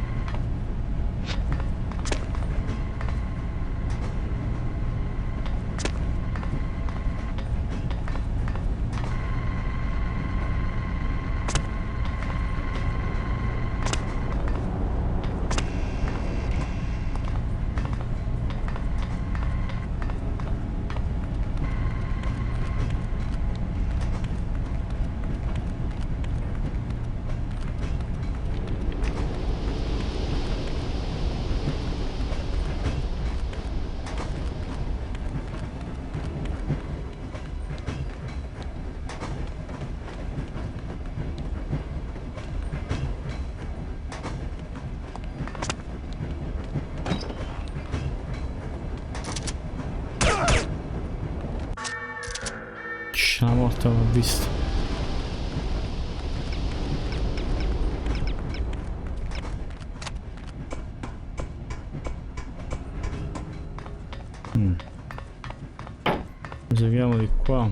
Una volta l'ho visto. Proseguiamo di qua.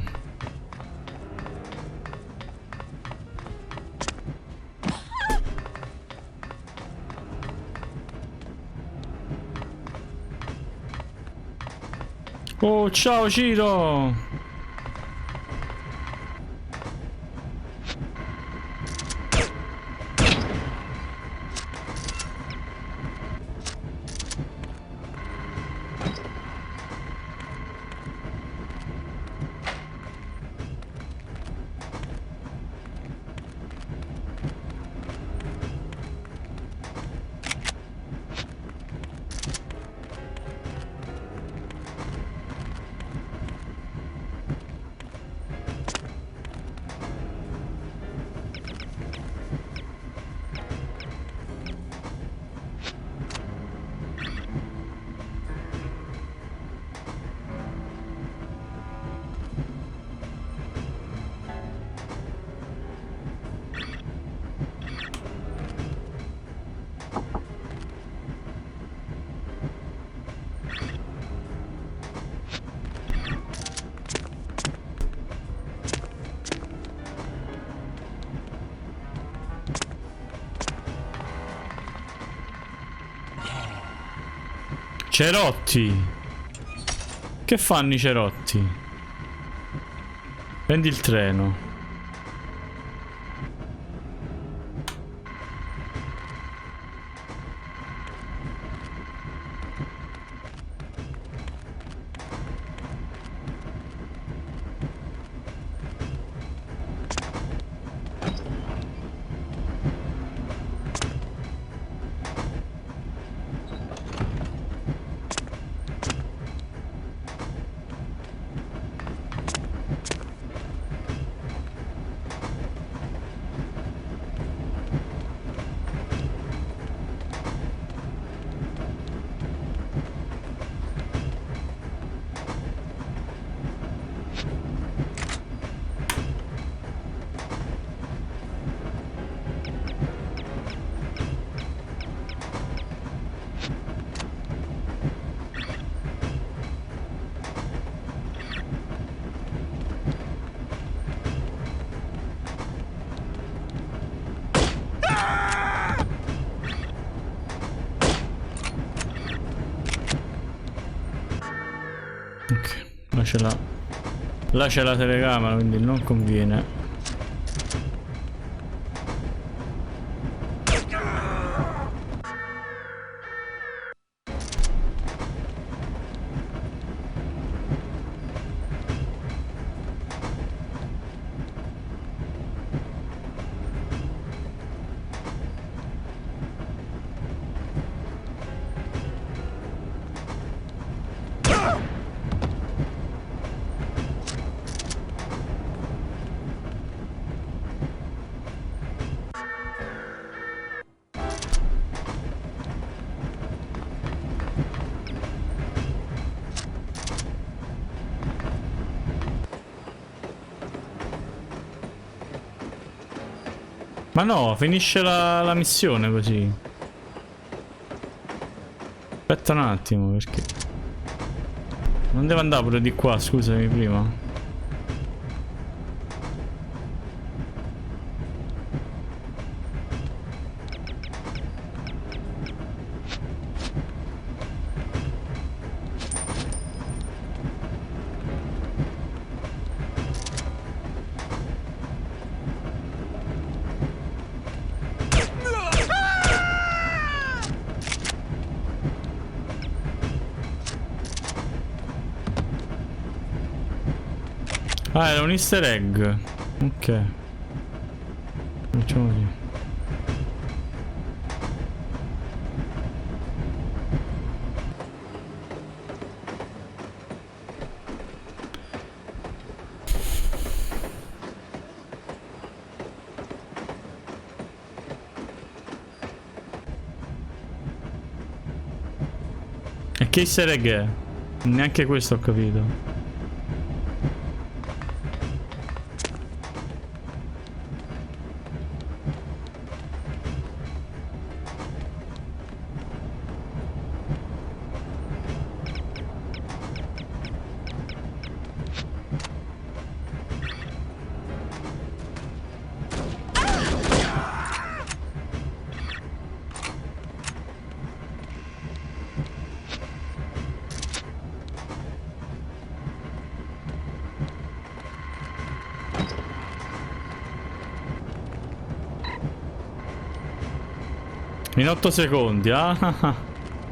Oh, ciao Ciro! Cerotti! Che fanno i cerotti? Prendi il treno. Ok, là c'è la telecamera, quindi non conviene. Ma no, finisce la missione così. Aspetta un attimo, perché... Non devo andare pure di qua, scusami prima. Ah, era un easter egg. Ok. Facciamo così. E che easter egg è? Neanche questo ho capito. In 8 secondi, ah.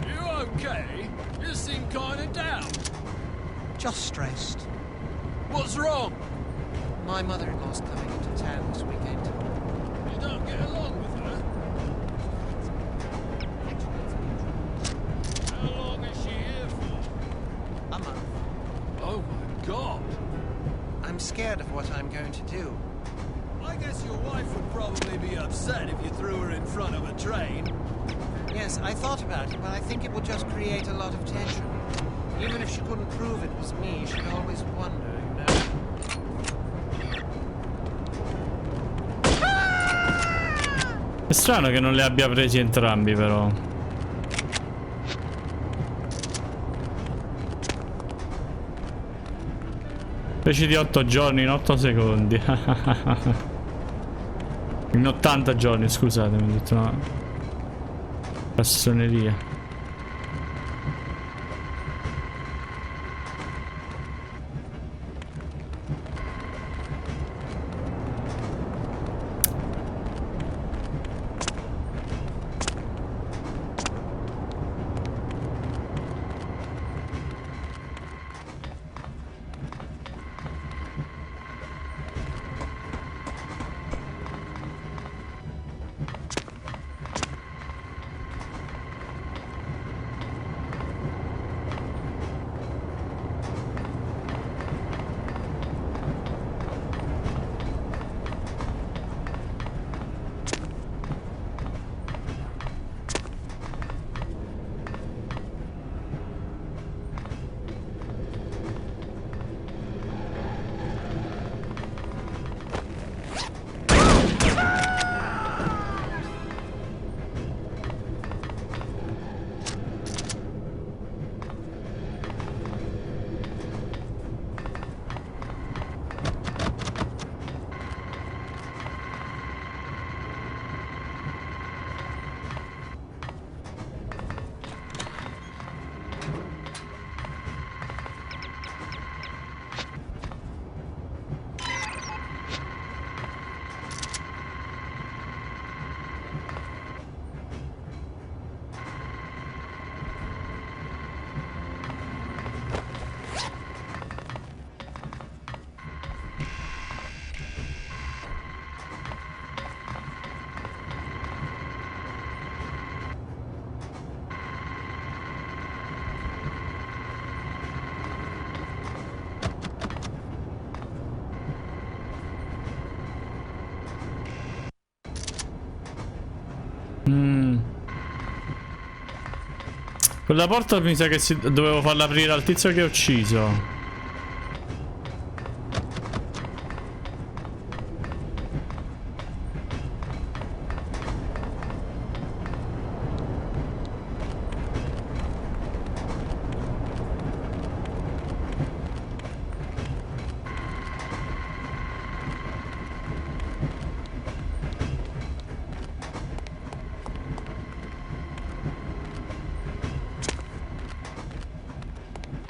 You okay? You seem kinda down. Just stressed. What's wrong? My mother-in-law's coming into town this weekend. You don't get along with her? How long is she here for? A month. Oh my god. I'm scared of what I'm going to do. I guess your wife would probably be upset if you threw her in front of a train. Yes, I thought about it, but I think it would just create a lot of tension. Even if she couldn't prove it was me, she'd always wonder, you know? È strano che non li abbia presi entrambi, però. Invece di 8 giorni in 8 secondi. In 80 giorni, scusate, mi ho detto una cassoneria. Quella porta mi sa che dovevo farla aprire al tizio che ho ucciso.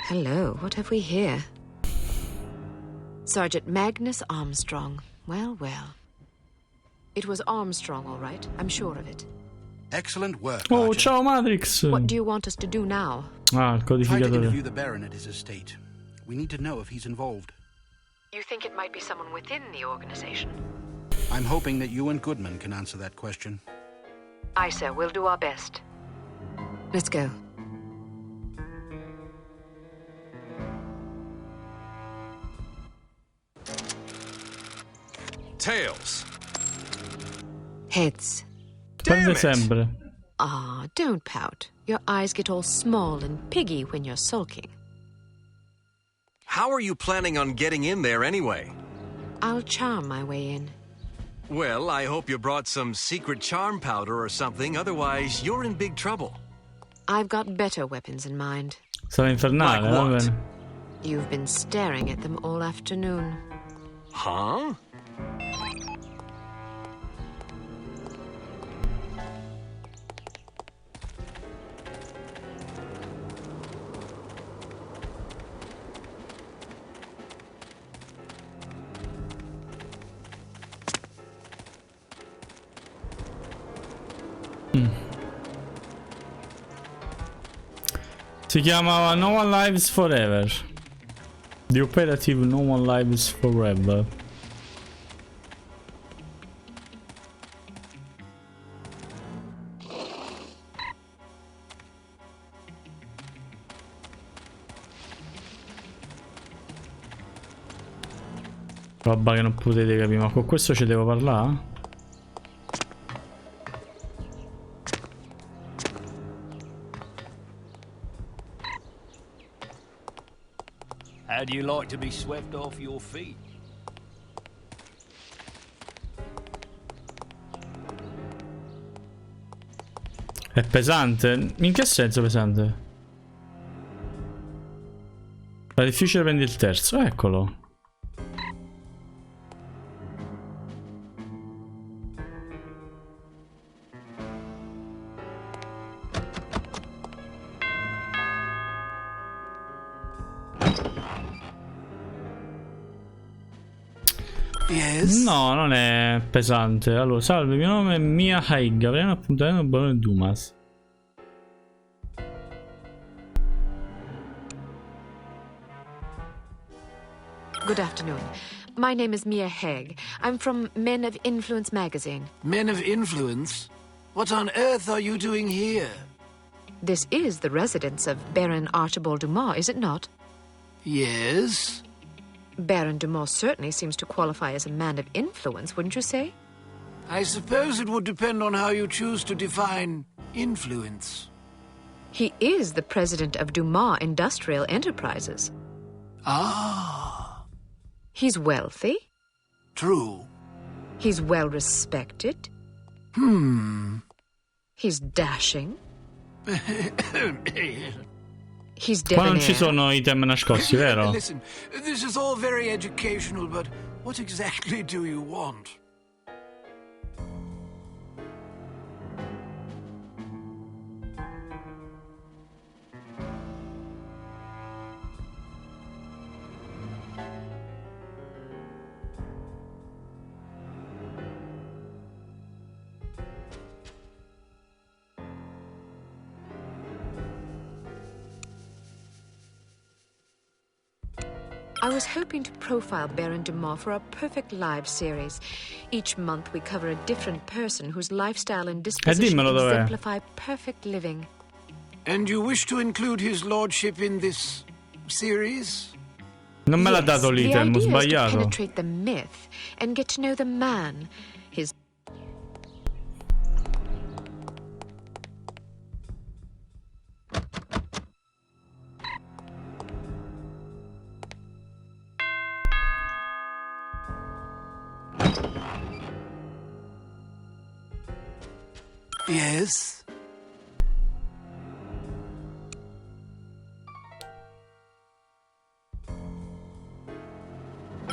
Hello, what have we here? Sergeant Magnus Armstrong. Well, well. It was Armstrong, all right. I'm sure of it. Excellent work, Oh, Archer. ciao Matrix. What do you want us to do now? Ah, il Try to codificatore. interview the Baron at his estate. We need to know if he's involved. You think it might be someone within the organization? I'm hoping that you and Goodman can answer that question. Aye, sir. We'll do our best. Let's go. Tails. Heads. Prende sempre. Ah, don't pout. Your eyes get all small and piggy when you're sulking. How are you planning on getting in there anyway? I'll charm my way in. Well, I hope you brought some secret charm powder or something, otherwise you're in big trouble. I've got better weapons in mind. Sarà infernale, Like va what? bene. You've been staring at them all afternoon. Huh? Si chiamava No One Lives Forever. The Operative No One Lives Forever. Roba che non potete capire, ma con questo ci devo parlare? How do you like to be swept off your feet? È pesante? In che senso pesante? È difficile prendere il terzo, eccolo. Yes? No, non è pesante. Allora, salve, il mio nome è Mia Haig. Avrei un appuntamento con Barone Dumas. Good afternoon. My name is Mia Haig. I'm from Men of Influence magazine. Men of influence? What on earth are you doing here? This is the residence of Baron Archibald Dumas, is it not? Yes? Baron Dumas certainly seems to qualify as a man of influence, wouldn't you say? I suppose it would depend on how you choose to define influence. He is the president of Dumas Industrial Enterprises. Ah. He's wealthy. True. He's well respected. He's dashing. He's Qua non ci debonair. sono item nascosti, vero? Listen, this is all very educational, but what exactly do you want? I was hoping to profile Baron Dumas for a Perfect Lives series. Each month we cover a different person whose lifestyle and disposition dimmelo dov'è. exemplify perfect living. And you wish to include his lordship in this series? Non me l'ha dato The l'item, ho idea is to sbagliato. penetrate the myth and get to know the man, his Yes?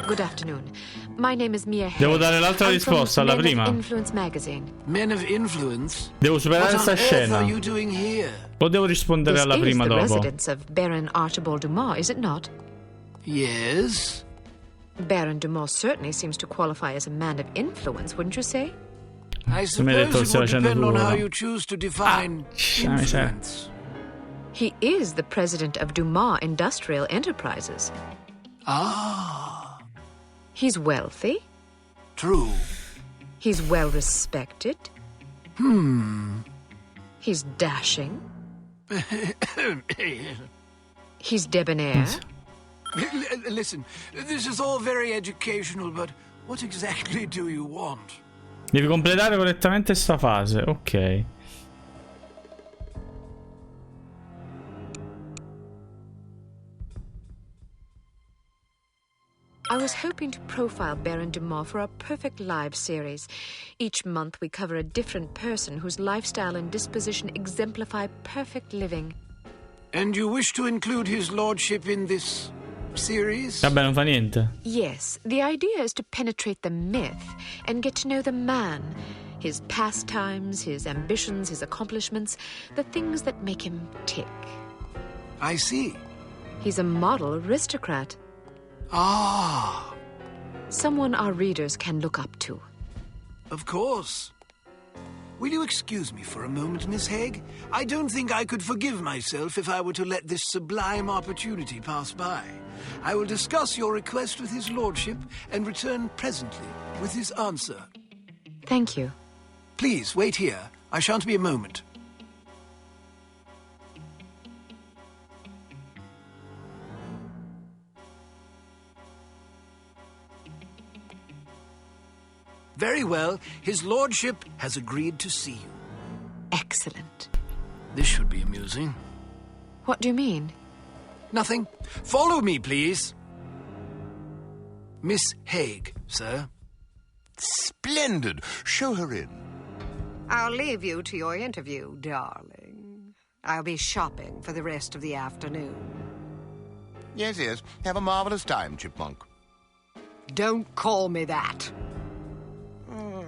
Good afternoon. My name is Mia Hayes. Devo dare l'altra I'm risposta from alla Men prima. of Influence magazine. Men of Influence? Devo superare What on questa earth scena. are you doing here? O devo rispondere This alla is prima the dopo? residence of Baron Archibald Dumas, is it not? Yes? Baron Dumas certainly seems to qualify as a man of influence, wouldn't you say? I Se mi hai detto che suppose it stai would facendo depend on tu, how no? you choose to define influence. He is the president of Dumas Industrial Enterprises. Ah. He's wealthy. True. He's well respected. He's dashing. He's debonair. Listen, this is all very educational, but what exactly do you want? Devi completare correttamente sta fase. Ok. I was hoping to profile Baron Dumas for our Perfect Lives series. Each month we cover a different person whose lifestyle and disposition exemplify perfect living. And you wish to include his lordship in this series? Vabbè, non fa niente. Yes, the idea is to penetrate the myth and get to know the man, his pastimes, his ambitions, his accomplishments, the things that make him tick. I see. He's a model aristocrat. Ah. Someone our readers can look up to. Of course. Will you excuse me for a moment, Miss Haig? I don't think I could forgive myself if I were to let this sublime opportunity pass by. I will discuss your request with his lordship and return presently with his answer. Thank you. Please, wait here. I shan't be a moment. Very well. His lordship has agreed to see you. Excellent. This should be amusing. What do you mean? Nothing. Follow me, please. Miss Haig, sir. Splendid. Show her in. I'll leave you to your interview, darling. I'll be shopping for the rest of the afternoon. Yes, yes. Have a marvelous time, Chipmunk. Don't call me that.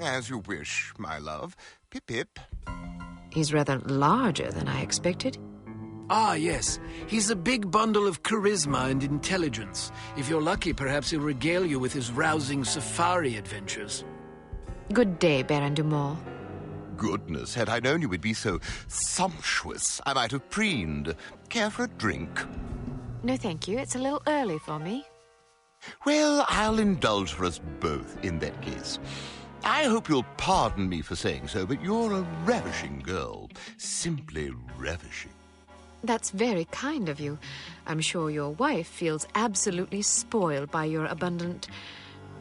As you wish, my love. Pip-pip. He's rather larger than I expected. Ah, yes. He's a big bundle of charisma and intelligence. If you're lucky, perhaps he'll regale you with his rousing safari adventures. Good day, Baron Dumas. Goodness, had I known you would be so sumptuous, I might have preened. Care for a drink? No, thank you. It's a little early for me. Well, I'll indulge for us both in that case. I hope you'll pardon me for saying so, but you're a ravishing girl. Simply ravishing. That's very kind of you. I'm sure your wife feels absolutely spoiled by your abundant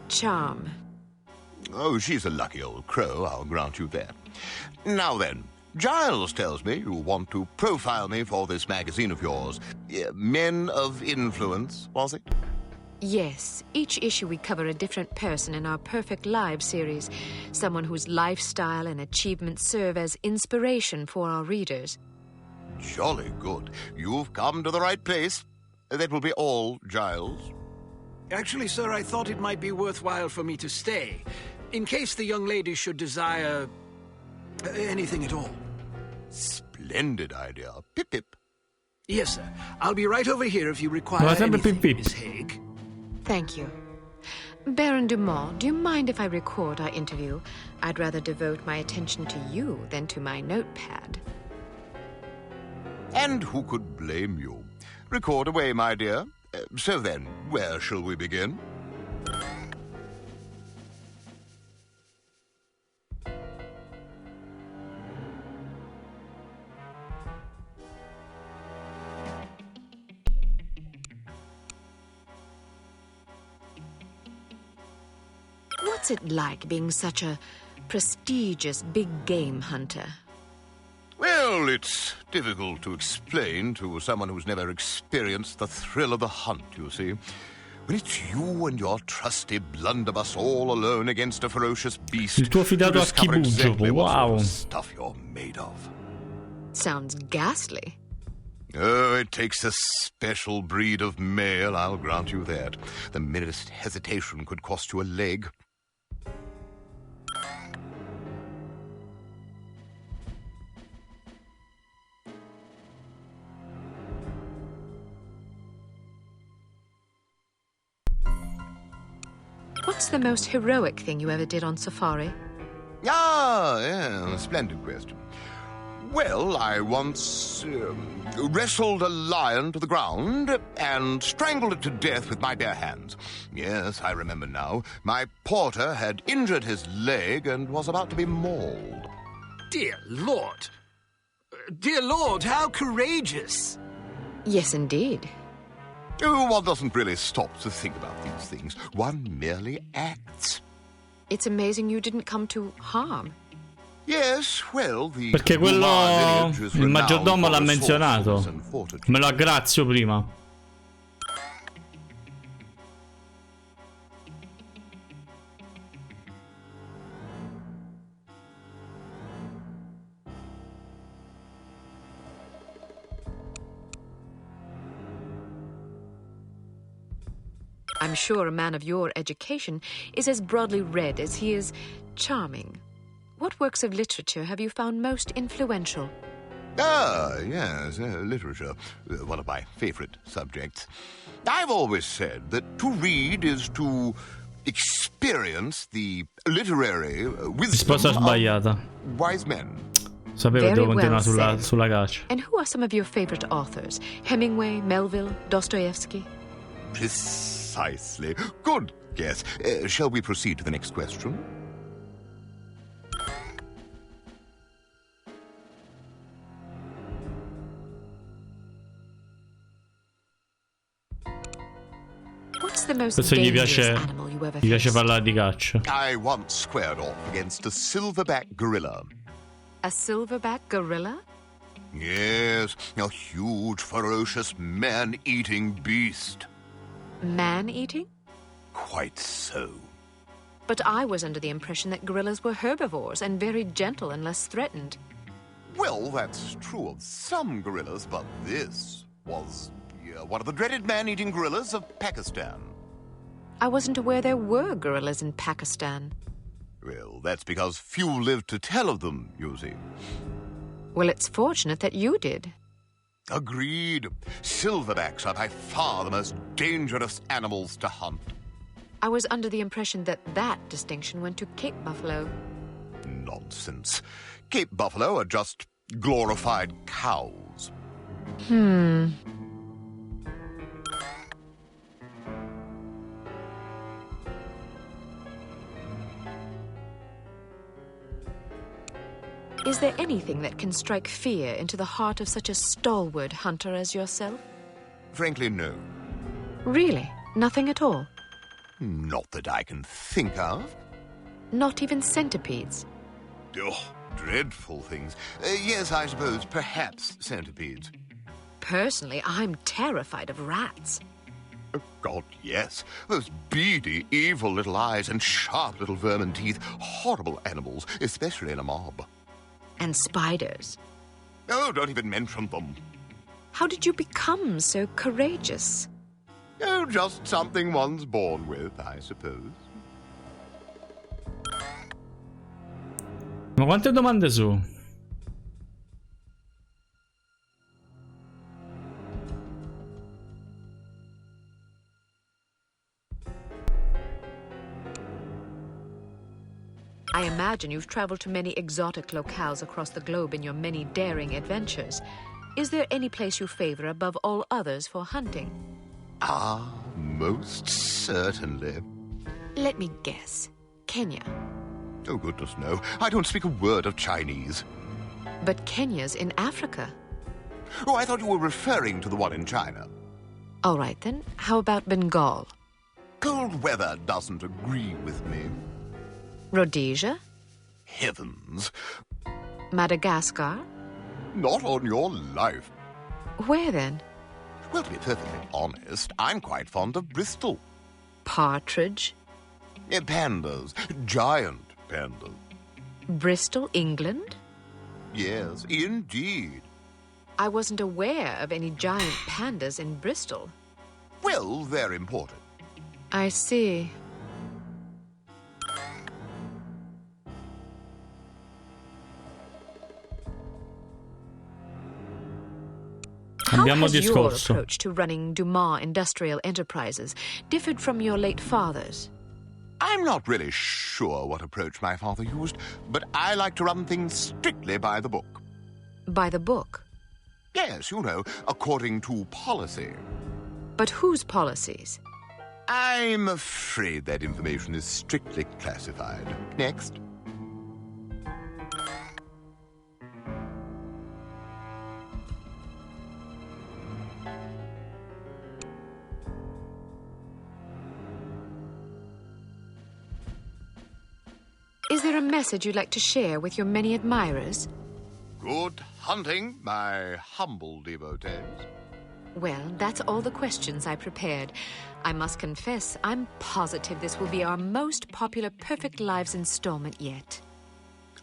charm. Oh, she's a lucky old crow, I'll grant you that. Now then, Giles tells me you want to profile me for this magazine of yours. Men of Influence, was it? Yes, each issue we cover a different person in our Perfect Lives series. Someone whose lifestyle and achievements serve as inspiration for our readers. Jolly good. You've come to the right place. That will be all, Giles. Actually, sir, I thought it might be worthwhile for me to stay, in case the young lady should desire anything at all. Splendid idea. Pip-pip. Yes, sir. I'll be right over here if you require anything, Miss Haig. Thank you. Baron Dumas, do you mind if I record our interview? I'd rather devote my attention to you than to my notepad. And who could blame you? Record away, my dear. So then, where shall we begin? What's it like being such a prestigious big game hunter? Well, it's difficult to explain to someone who's never experienced the thrill of the hunt, you see. When it's you and your trusty blunderbuss all alone against a ferocious beast. Il tuo fidato you discover archibugio, exactly what sort wow. of stuff you're made of. Sounds ghastly. Oh, it takes a special breed of male, I'll grant you that. The merest hesitation could cost you a leg. What's the most heroic thing you ever did on safari? Ah, yeah, splendid question. Well, I once wrestled a lion to the ground and strangled it to death with my bare hands. Yes, I remember now. My porter had injured his leg and was about to be mauled. Dear Lord! Dear Lord, how courageous! Yes, indeed. Oh, one doesn't really stop to think about these things. One merely acts. It's amazing you didn't come to harm. Yes, well, Perché quello, il maggiordomo l'ha menzionato. Me lo aggrazio prima. I'm sure a man of your education is as broadly read as he is charming. What works of literature have you found most influential? Ah, yes, literature. One of my favorite subjects. I've always said that to read is to experience the literary wisdom Risposta sbagliata. of wise men. Sapevo che devo continuare sulla caccia. And who are some of your favorite authors? Hemingway, Melville, Dostoevsky? Precisely. Good guess. Shall we proceed to the next question? What's the most Questo gli dangerous piace, animal you ever gli piace faced? parlare di caccia. I once squared off against a silverback gorilla. A silverback gorilla? Yes, a huge, ferocious, man-eating beast. Man-eating? Quite so. But I was under the impression that gorillas were herbivores and very gentle and less threatened. Well, that's true of some gorillas, but this was one of the dreaded man-eating gorillas of Pakistan. I wasn't aware there were gorillas in Pakistan. Well, that's because few lived to tell of them, you see. Well, it's fortunate that you did. Agreed. Silverbacks are by far the most dangerous animals to hunt. I was under the impression that that distinction went to Cape buffalo. Nonsense. Cape buffalo are just glorified cows. Is there anything that can strike fear into the heart of such a stalwart hunter as yourself? Frankly, no. Really? Nothing at all? Not that I can think of. Not even centipedes? Oh, dreadful things. Yes, I suppose, perhaps centipedes. Personally, I'm terrified of rats. Oh, God, yes. Those beady, evil little eyes and sharp little vermin teeth. Horrible animals, especially in a mob. And spiders. Oh, don't even mention them. How did you become so courageous? Oh, just something one's born with, I suppose. Ma quante domande su? I imagine you've traveled to many exotic locales across the globe in your many daring adventures. Is there any place you favor above all others for hunting? Ah, most certainly. Let me guess. Kenya. Oh, goodness, no. I don't speak a word of Chinese. But Kenya's in Africa. Oh, I thought you were referring to the one in China. All right, then. How about Bengal? Cold weather doesn't agree with me. Rhodesia? Heavens. Madagascar? Not on your life. Where then? Well, to be perfectly honest, I'm quite fond of Bristol. Partridge? Pandas. Giant pandas. Bristol, England? Yes, indeed. I wasn't aware of any giant pandas in Bristol. Well, they're important. I see. How has your approach to running Dumas Industrial Enterprises differed from your late father's? I'm not really sure what approach my father used, but I like to run things strictly by the book. By the book? Yes, you know, according to policy. But whose policies? I'm afraid that information is strictly classified. Next. Is there a message you'd like to share with your many admirers? Good hunting, my humble devotees. Well, that's all the questions I prepared. I must confess, I'm positive this will be our most popular Perfect Lives installment yet.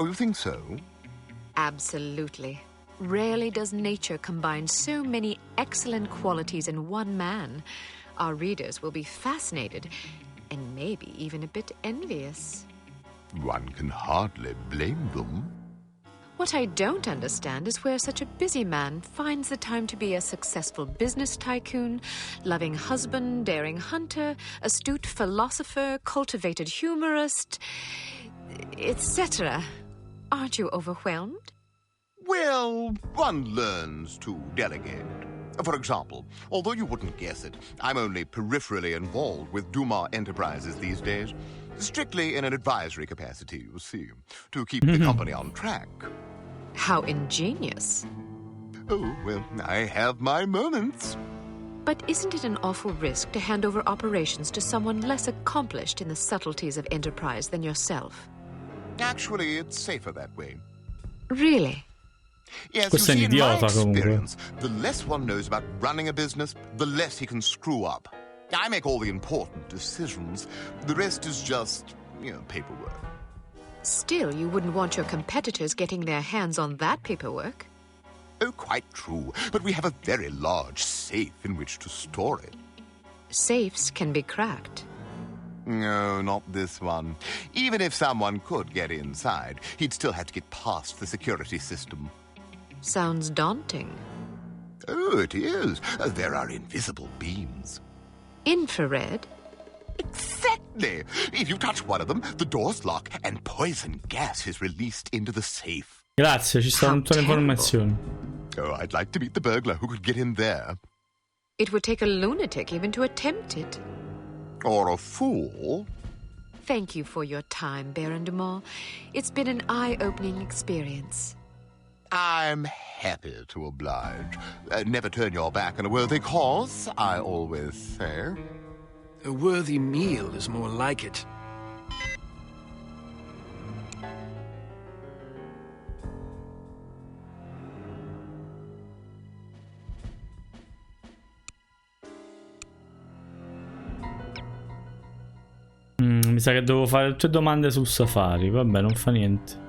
Oh, you think so? Absolutely. Rarely does nature combine so many excellent qualities in one man. Our readers will be fascinated and maybe even a bit envious. One can hardly blame them. What I don't understand is where such a busy man finds the time to be a successful business tycoon, loving husband, daring hunter, astute philosopher, cultivated humorist, etc. Aren't you overwhelmed? Well, one learns to delegate. For example, although you wouldn't guess it, I'm only peripherally involved with Dumas Enterprises these days. Strictly in an advisory capacity, you see, to keep the company on track. How ingenious. Oh, well, I have my moments. But isn't it an awful risk to hand over operations to someone less accomplished in the subtleties of enterprise than yourself? Actually, it's safer that way. Really? Yes, you see, in my experience, the less one knows about running a business, the less he can screw up. I make all the important decisions. The rest is just, paperwork. Still, you wouldn't want your competitors getting their hands on that paperwork. Oh, quite true. But we have a very large safe in which to store it. Safes can be cracked. No, not this one. Even if someone could get inside, he'd still have to get past the security system. Sounds daunting. Oh, it is. There are invisible beams. Infrared? Exactly. If you touch one of them, the doors lock and poison gas is released into the safe. Grazie, ci stanno tutte le informazioni. Oh, I'd like to meet the burglar who could get in there. It would take a lunatic even to attempt it. Or a fool. Thank you for your time, Baron Dumas. It's been an eye-opening experience. I'm happy to oblige. Never turn your back on a worthy cause, I always say. A worthy meal is more like it. Mi sa che devo fare tutte domande sul Safari. Vabbè, non fa niente.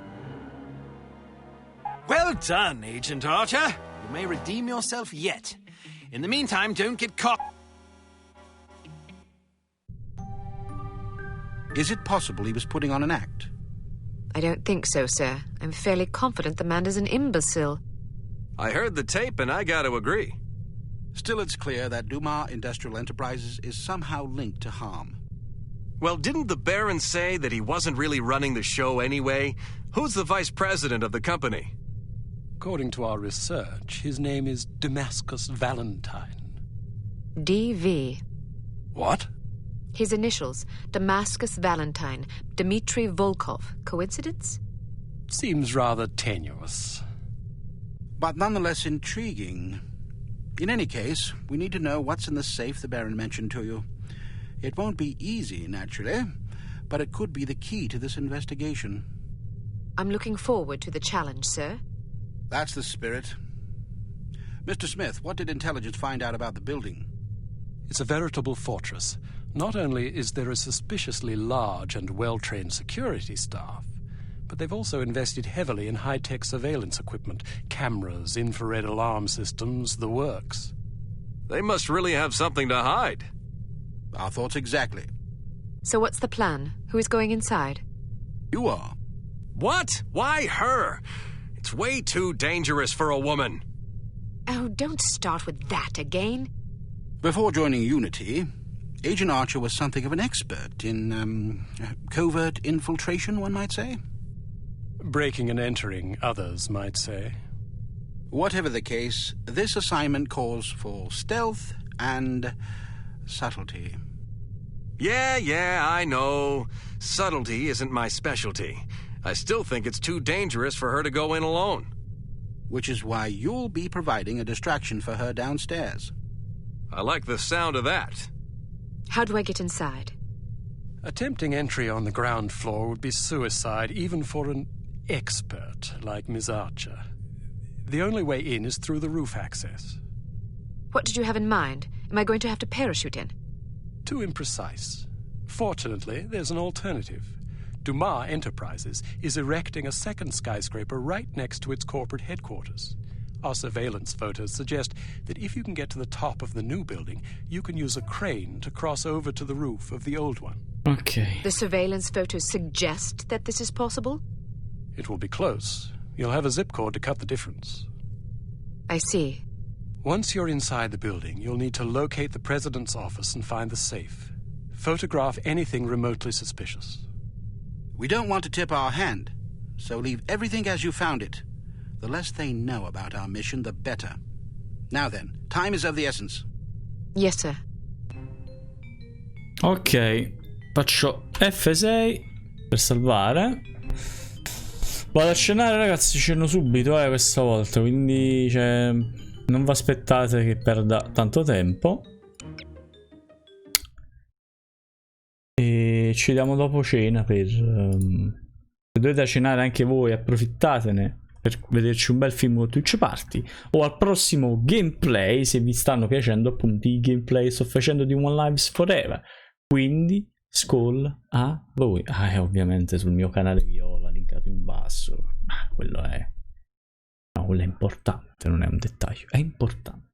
Well done, Agent Archer. You may redeem yourself yet. In the meantime, don't get caught. Is it possible he was putting on an act? I don't think so, sir. I'm fairly confident the man is an imbecile. I heard the tape and I gotta agree. Still, it's clear that Dumas Industrial Enterprises is somehow linked to harm. Well, didn't the Baron say that he wasn't really running the show anyway? Who's the vice president of the company? According to our research, his name is Damascus Valentine. D.V. What? His initials, Damascus Valentine, Dmitry Volkov. Coincidence? Seems rather tenuous. But nonetheless intriguing. In any case, we need to know what's in the safe the Baron mentioned to you. It won't be easy, naturally, but it could be the key to this investigation. I'm looking forward to the challenge, sir. That's the spirit. Mr. Smith, what did intelligence find out about the building? It's a veritable fortress, Not only is there a suspiciously large and well-trained security staff, but they've also invested heavily in high-tech surveillance equipment, cameras, infrared alarm systems, the works. They must really have something to hide. Our thoughts exactly. So what's the plan? Who is going inside? You are. What? Why her? It's way too dangerous for a woman. Oh, don't start with that again. Before joining Unity, Agent Archer was something of an expert in, covert infiltration, one might say. Breaking and entering, others might say. Whatever the case, this assignment calls for stealth and subtlety. Yeah, I know. Subtlety isn't my specialty. I still think it's too dangerous for her to go in alone. Which is why you'll be providing a distraction for her downstairs. I like the sound of that. How do I get inside? Attempting entry on the ground floor would be suicide, even for an expert like Ms. Archer. The only way in is through the roof access. What did you have in mind? Am I going to have to parachute in? Too imprecise. Fortunately, there's an alternative. Dumas Enterprises is erecting a second skyscraper right next to its corporate headquarters. Our surveillance photos suggest that if you can get to the top of the new building, you can use a crane to cross over to the roof of the old one. Okay. The surveillance photos suggest that this is possible? It will be close. You'll have a zip cord to cut the difference. I see. Once you're inside the building, you'll need to locate the president's office and find the safe. Photograph anything remotely suspicious. We don't want to tip our hand, so leave everything as you found it. The less they know about our mission, the better. Now then, time is of the essence. Yes, sir. Ok, faccio F6 per salvare. Vado a cenare, ragazzi, ceno subito questa volta, quindi cioè, non vi aspettate che perda tanto tempo. E ci vediamo dopo cena per... se dovete cenare anche voi, approfittatene per vederci un bel film con Twitch Party, o al prossimo gameplay, se vi stanno piacendo appunto i gameplay che sto facendo di One Lives Forever. Quindi skol a voi. E ovviamente sul mio canale Viola, linkato in basso. Quello è... no, quello è importante, non è un dettaglio, è importante.